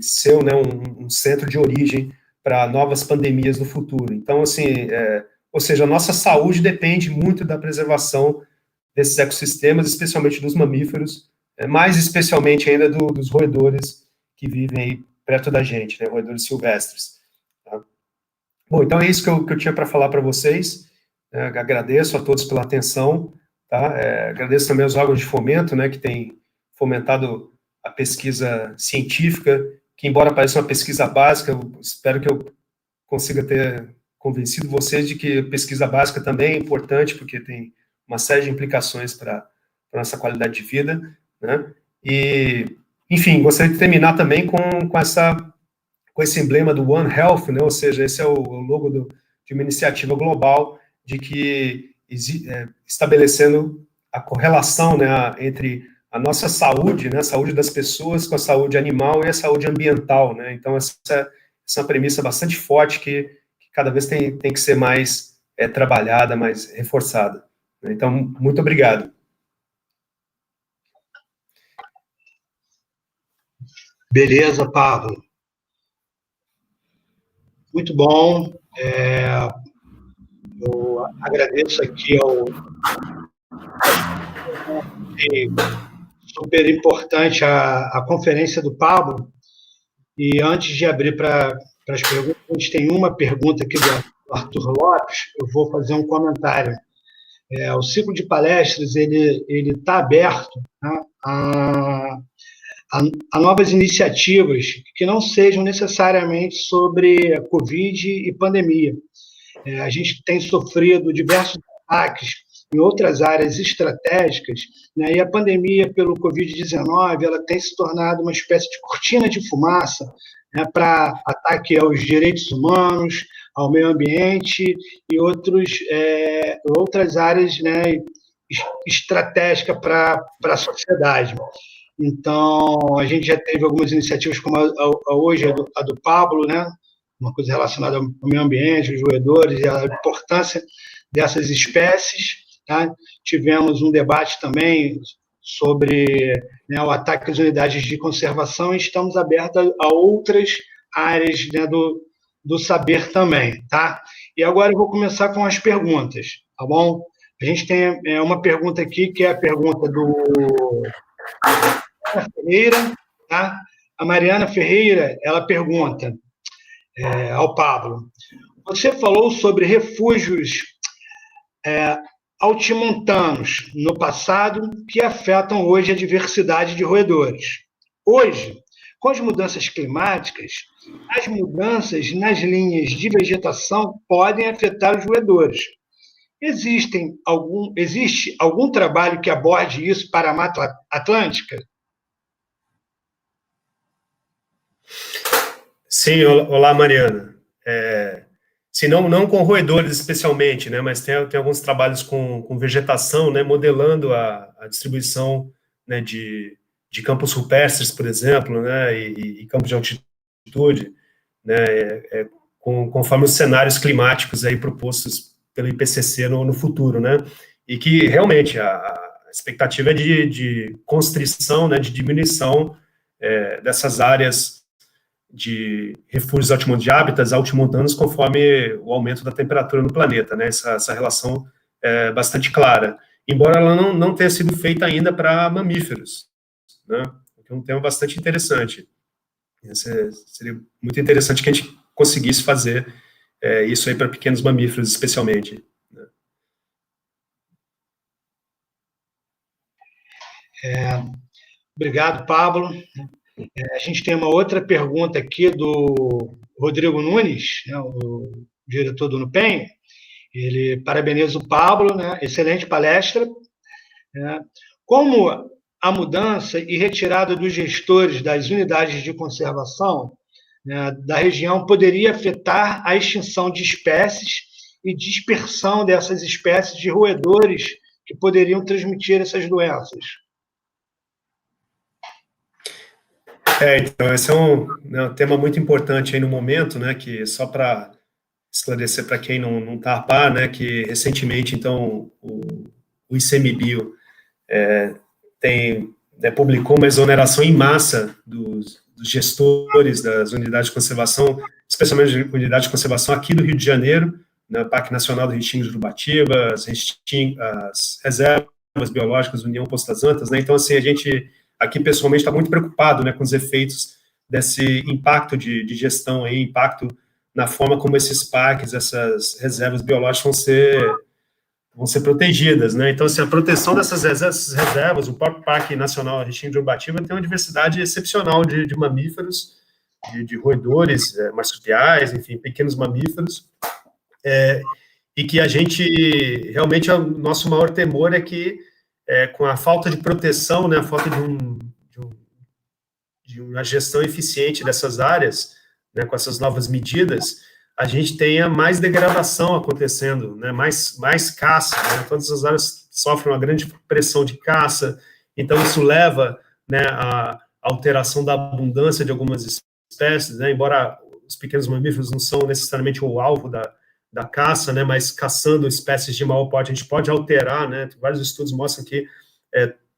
B: ser, né, um centro de origem para novas pandemias no futuro. Então, assim, ou seja, a nossa saúde depende muito da preservação desses ecossistemas, especialmente dos mamíferos, mais especialmente ainda dos roedores que vivem aí perto da gente, né, roedores silvestres. Tá? Bom, então é isso que eu tinha para falar para vocês. Agradeço a todos pela atenção. Tá? Agradeço também aos órgãos de fomento, né, que têm fomentado a pesquisa científica, que, embora pareça uma pesquisa básica, eu espero que eu consiga ter convencido vocês de que pesquisa básica também é importante, porque tem uma série de implicações para a nossa qualidade de vida, né? E, enfim, gostaria de terminar também com esse emblema do One Health, né? Ou seja, esse é o logo de uma iniciativa global de que estabelecendo a correlação, né, entre a nossa saúde, né, a saúde das pessoas com a saúde animal e a saúde ambiental, né? Então, essa é uma premissa bastante forte que cada vez tem que ser mais trabalhada, mais reforçada. Então, muito obrigado.
A: Beleza, Pablo. Muito bom. Eu agradeço aqui super importante a conferência do Pablo. E antes de abrir para as perguntas, a gente tem uma pergunta aqui do Arthur Lopes. Eu vou fazer um comentário. O ciclo de palestras ele está aberto, né, a novas iniciativas que não sejam necessariamente sobre a Covid e pandemia. A gente tem sofrido diversos ataques em outras áreas estratégicas, né, e a pandemia pelo Covid-19 ela tem se tornado uma espécie de cortina de fumaça, né, para ataque aos direitos humanos, ao meio ambiente e outras áreas, né, estratégicas para a sociedade. Então, a gente já teve algumas iniciativas, como hoje a do Pablo, né, uma coisa relacionada ao meio ambiente, os roedores e a importância dessas espécies. Tá? Tivemos um debate também sobre, né, o ataque às unidades de conservação e estamos abertos a outras áreas, né, do saber também. Tá? E agora eu vou começar com as perguntas, tá bom? A gente tem uma pergunta aqui, que é a pergunta do Ferreira. Tá? A Mariana Ferreira, ela pergunta ao Pablo: você falou sobre refúgios altimontanos no passado que afetam hoje a diversidade de roedores. Hoje, com as mudanças climáticas, as mudanças nas linhas de vegetação podem afetar os roedores. Existe algum trabalho que aborde isso para a Mata Atlântica?
B: Sim, olá, Mariana. Se não com roedores especialmente, né, mas tem alguns trabalhos com vegetação, né, modelando a distribuição, né, de campos rupestres, por exemplo, né, e campos de altitude, né, conforme os cenários climáticos aí propostos pelo IPCC no futuro, né, e que realmente a expectativa é de constrição, né, de diminuição dessas áreas de refúgios de hábitats altimontanos conforme o aumento da temperatura no planeta, né? Essa relação é bastante clara, embora ela não tenha sido feita ainda para mamíferos, né? Que é um tema bastante interessante. Seria muito interessante que a gente conseguisse fazer isso aí para pequenos mamíferos, especialmente. Né?
A: Obrigado, Pablo. A gente tem uma outra pergunta aqui do Rodrigo Nunes, né, o diretor do NUPEM. Ele parabeniza o Pablo, né, excelente palestra. Né. Como a mudança e retirada dos gestores das unidades de conservação, né, da região poderia afetar a extinção de espécies e dispersão dessas espécies de roedores que poderiam transmitir essas doenças.
B: Então, esse é um tema muito importante aí no momento, né, que só para esclarecer para quem não está a par, né, que recentemente, então, o ICMBio publicou uma exoneração em massa dos gestores das unidades de conservação, especialmente as unidades de conservação aqui do Rio de Janeiro, no Parque Nacional do Restinga de Ubatiba, as reservas biológicas da União Poço das Antas, né, então, assim, a gente aqui, pessoalmente, está muito preocupado, né, com os efeitos desse impacto de gestão, aí, impacto na forma como esses parques, essas reservas biológicas vão ser protegidas, né? Então, assim, a proteção dessas reservas, o próprio Parque Nacional Restinga de Ubatiba tem uma diversidade excepcional de mamíferos, de roedores, marsupiais, enfim, pequenos mamíferos, e que a gente, realmente, o nosso maior temor é que, com a falta de proteção, né, a falta de uma gestão eficiente dessas áreas, né, com essas novas medidas, a gente tenha mais degradação acontecendo, né, mais caça, né, todas as áreas sofrem uma grande pressão de caça, então isso leva, né, à alteração da abundância de algumas espécies, né, embora os pequenos mamíferos não são necessariamente o alvo da caça, né, mas caçando espécies de maior porte, a gente pode alterar, né, vários estudos mostram que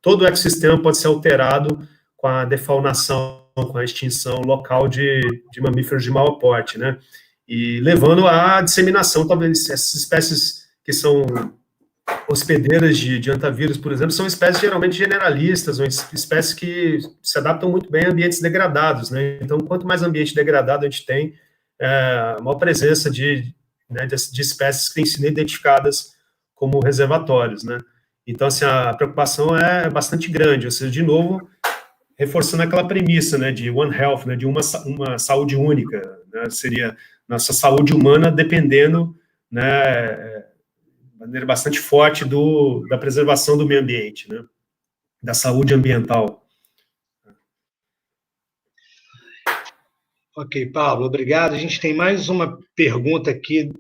B: todo o ecossistema pode ser alterado com a defaunação, com a extinção local de mamíferos de maior porte, né, e levando à disseminação, talvez, essas espécies que são hospedeiras de antavírus, por exemplo, são espécies geralmente generalistas, ou espécies que se adaptam muito bem a ambientes degradados, né, então, quanto mais ambiente degradado a gente tem, maior presença de espécies que têm sido identificadas como reservatórios, né. Então, assim, a preocupação é bastante grande, ou seja, de novo, reforçando aquela premissa, né, de One Health, né, de uma saúde única, né, seria nossa saúde humana dependendo, né, de maneira bastante forte da preservação do meio ambiente, né, da saúde ambiental.
A: Ok, Pablo, obrigado. A gente tem mais uma pergunta aqui,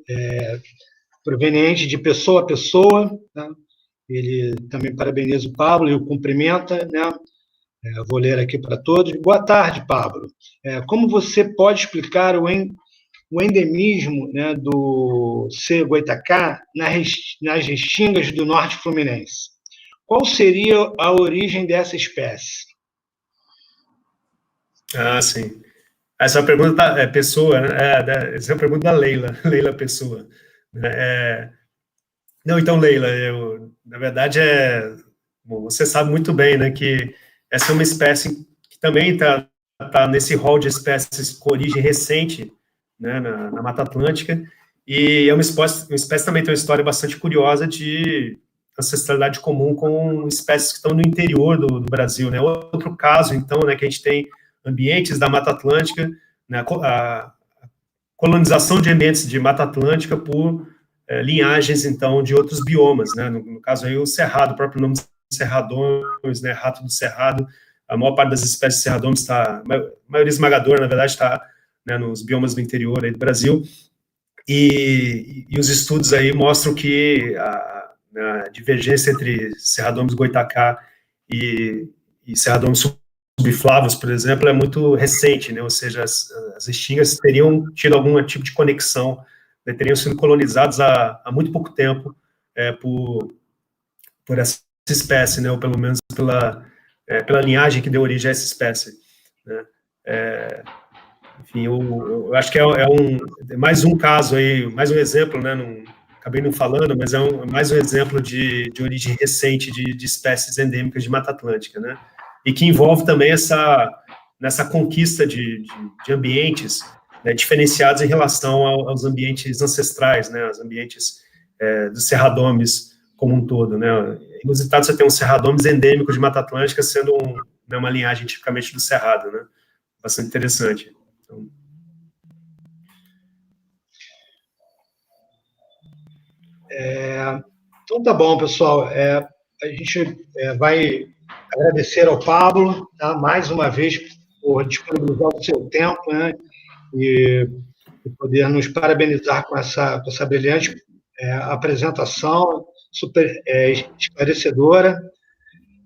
A: proveniente de pessoa a pessoa, né? Ele também parabeniza o Pablo e o cumprimenta, né? Vou ler aqui para todos. Boa tarde, Pablo. Como você pode explicar o endemismo, né, do C. goitacá nas restingas do norte fluminense? Qual seria a origem dessa espécie?
B: Sim. Essa é a pergunta da Pessoa, né? Essa é a pergunta da Leila, Leila Pessoa. Não, então, Leila, na verdade, bom, você sabe muito bem, né, que essa é uma espécie que também está nesse rol de espécies com origem recente, né, na Mata Atlântica, e é uma espécie também tem uma história bastante curiosa de ancestralidade comum com espécies que estão no interior do Brasil, né. Outro caso, então, né, que a gente tem ambientes da Mata Atlântica, né, a colonização de ambientes de Mata Atlântica por linhagens, então, de outros biomas, né, no caso aí o cerrado, o próprio nome cerradões, né, rato do cerrado, a maior parte das espécies de cerradões está, a maioria esmagadora, na verdade, está, né, nos biomas do interior aí do Brasil, e os estudos aí mostram que a divergência entre cerradões goitacá e cerradões subflavos, por exemplo, é muito recente, né, ou seja, as restingas teriam tido algum tipo de conexão, né, teriam sido colonizados há muito pouco tempo por essa espécie, né, ou pelo menos pela linhagem que deu origem a essa espécie, né. Enfim, eu acho que é mais um caso aí, mais um exemplo, né, acabei não falando, mas mais um exemplo de origem recente de espécies endêmicas de Mata Atlântica, né, e que envolve também nessa conquista de ambientes, né, diferenciados em relação aos ambientes ancestrais, né, aos ambientes dos cerradomes como um todo, né. É inusitado você ter um cerradomes endêmico de Mata Atlântica sendo né, uma linhagem tipicamente do cerrado, né, bastante interessante.
A: Então tá bom, pessoal. A gente vai agradecer ao Pablo, tá, mais uma vez por disponibilizar o seu tempo, né, e poder nos parabenizar com essa brilhante apresentação super esclarecedora.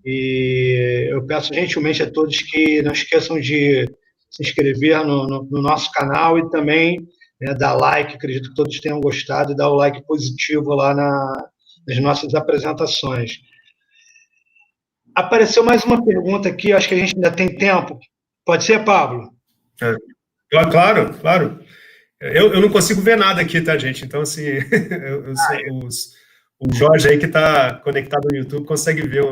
A: E eu peço gentilmente a todos que não esqueçam de se inscrever no nosso canal e também dar like. Acredito que todos tenham gostado, e dar o like positivo lá nas nossas apresentações. Apareceu mais uma pergunta aqui, acho que a gente ainda tem tempo. Pode ser, Pablo?
B: Claro, claro. Eu não consigo ver nada aqui, tá, gente? Então, assim, o Jorge aí que está conectado no YouTube consegue ver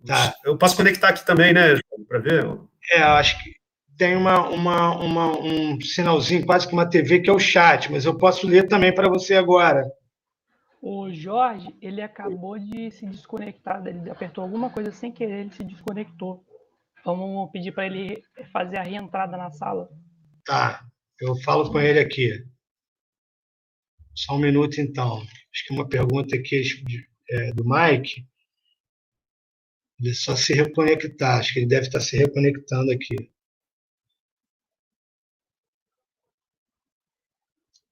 A: Tá.
B: Eu posso conectar aqui também, né, para ver?
A: Acho que tem um sinalzinho, quase que uma TV, que é o chat, mas eu posso ler também para você agora.
C: O Jorge, ele acabou de se desconectar, ele apertou alguma coisa sem querer, ele se desconectou. Vamos pedir para ele fazer a reentrada na sala.
A: Tá, eu falo com ele aqui. Só um minuto, então. Acho que uma pergunta aqui do Mike. Ele só se reconectar, acho que ele deve estar se reconectando aqui.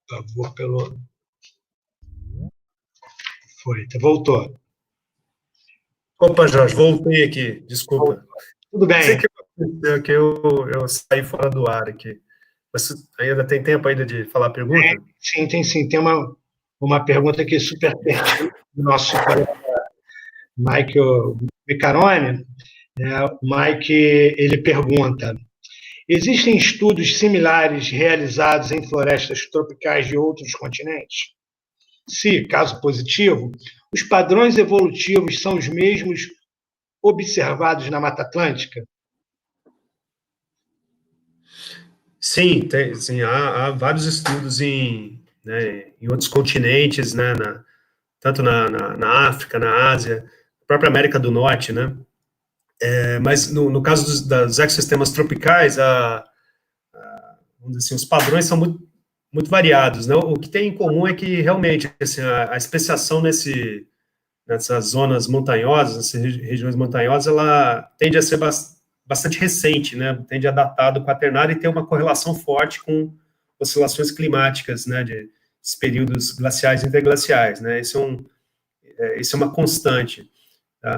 A: Por favor, Foi, voltou.
B: Opa, Jorge, voltei aqui, desculpa.
A: Tudo bem.
B: Sei que eu saí fora do ar aqui. Mas ainda tem tempo ainda de falar a pergunta?
A: Sim, tem sim. Tem uma pergunta aqui super pertinente do nosso colega Mike Micarone. O Mike, ele pergunta: existem estudos similares realizados em florestas tropicais de outros continentes? Se, caso positivo, os padrões evolutivos são os mesmos observados na Mata Atlântica?
B: Sim, há vários estudos em outros continentes, né, tanto na África, na Ásia, na própria América do Norte, né? Mas no caso dos ecossistemas tropicais, vamos dizer assim, os padrões são muito variados, né? O que tem em comum é que realmente assim, a especiação nessas zonas montanhosas, nessas regiões montanhosas, ela tende a ser bastante recente, né? Tende a datar do Quaternário e ter uma correlação forte com oscilações climáticas, né? De períodos glaciais e interglaciais, né? Isso é uma constante.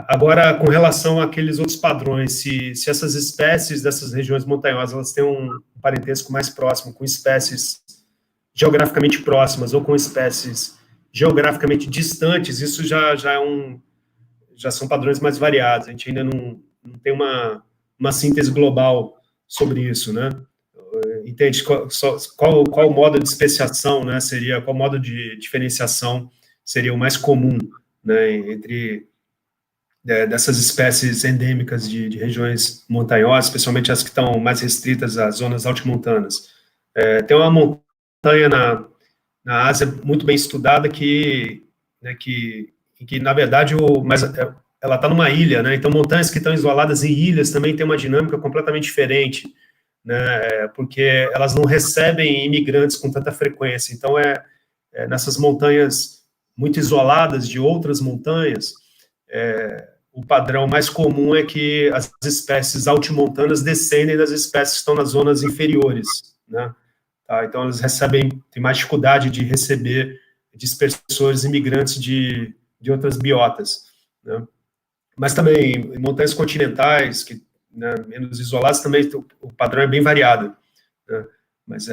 B: Agora, com relação àqueles outros padrões, se essas espécies dessas regiões montanhosas elas têm um parentesco mais próximo com espécies geograficamente próximas ou com espécies geograficamente distantes, isso já são padrões mais variados. A gente ainda não tem uma síntese global sobre isso, né? Entende qual o modo de especiação, né? Qual modo de diferenciação seria o mais comum, né? Entre dessas espécies endêmicas de regiões montanhosas, especialmente as que estão mais restritas às zonas altimontanas. Tem uma montanha na Ásia muito bem estudada que na verdade, mas ela está numa ilha, né? Então, montanhas que estão isoladas em ilhas também têm uma dinâmica completamente diferente, né? Porque elas não recebem imigrantes com tanta frequência. Então, nessas montanhas muito isoladas de outras montanhas, o padrão mais comum é que as espécies altimontanas descendem das espécies que estão nas zonas inferiores, né? Tá? Então, elas têm mais dificuldade de receber dispersores imigrantes de outras biotas, né? Mas também em montanhas continentais, né, menos isoladas, também o padrão é bem variado, né? Mas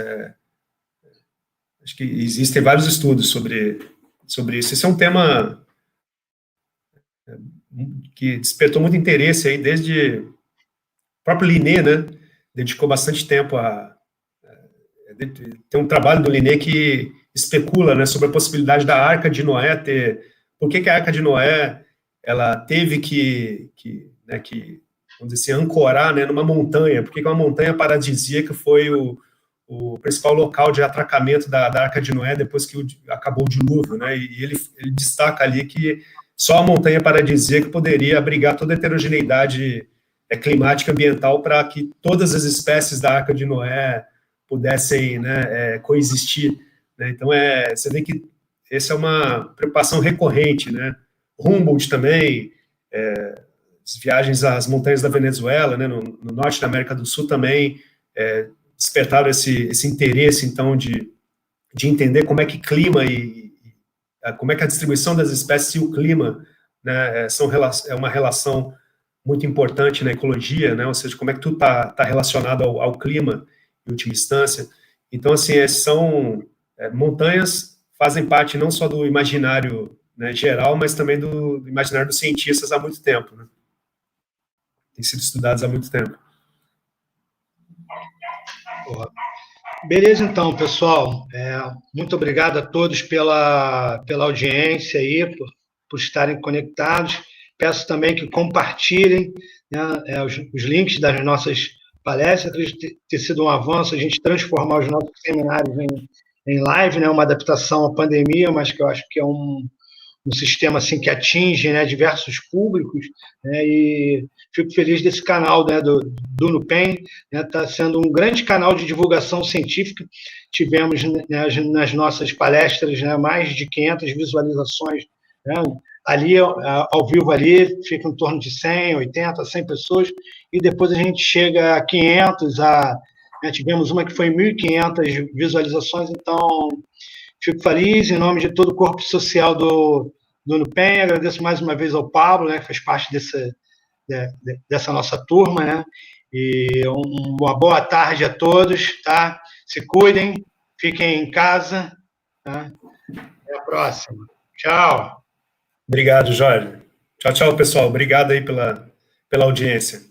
B: acho que existem vários estudos sobre isso. Esse é um tema que despertou muito interesse aí desde o próprio Linné, né? Dedicou bastante tempo tem um trabalho do Linné que especula, né, sobre a possibilidade da Arca de Noé por que a Arca de Noé ela teve que vamos dizer assim, ancorar, né, numa montanha, porque uma montanha paradisíaca foi o principal local de atracamento da Arca de Noé depois que acabou o dilúvio, né? E ele destaca ali que só a montanha paradisíaca poderia abrigar toda a heterogeneidade climática e ambiental para que todas as espécies da Arca de Noé pudessem, né, coexistir, né? Então, você vê que essa é uma preocupação recorrente, né? Humboldt também, as viagens às montanhas da Venezuela, né, no norte da América do Sul também despertaram esse interesse, então, de entender como é que clima e como é que a distribuição das espécies e o clima, né, é uma relação muito importante na ecologia, né, ou seja, como é que tudo está relacionado ao clima, em última instância. Então, assim, montanhas fazem parte não só do imaginário, né, geral, mas também do imaginário dos cientistas há muito tempo, né? Tem sido estudados há muito tempo.
A: Beleza, então, pessoal. Muito obrigado a todos pela audiência aí, por estarem conectados. Peço também que compartilhem, né, os links das nossas palestras. Acredito ter sido um avanço a gente transformar os nossos seminários em live, né, uma adaptação à pandemia, mas que eu acho que é um sistema assim que atinge, né, diversos públicos, né, e fico feliz desse canal, né, do NUPEM, né, tá sendo um grande canal de divulgação científica. Tivemos, né, nas nossas palestras, né, mais de 500 visualizações, né, ali ao vivo ali fica em torno de 100, 80, 100 pessoas, e depois a gente chega a 500, né, tivemos uma que foi 1.500 visualizações. Então fico feliz em nome de todo o corpo social do NUPEM. Agradeço mais uma vez ao Pablo, né, que faz parte dessa nossa turma, né? E uma boa tarde a todos, tá? Se cuidem, fiquem em casa, tá? Até a próxima. Tchau.
B: Obrigado, Jorge. Tchau, tchau, pessoal. Obrigado aí pela audiência.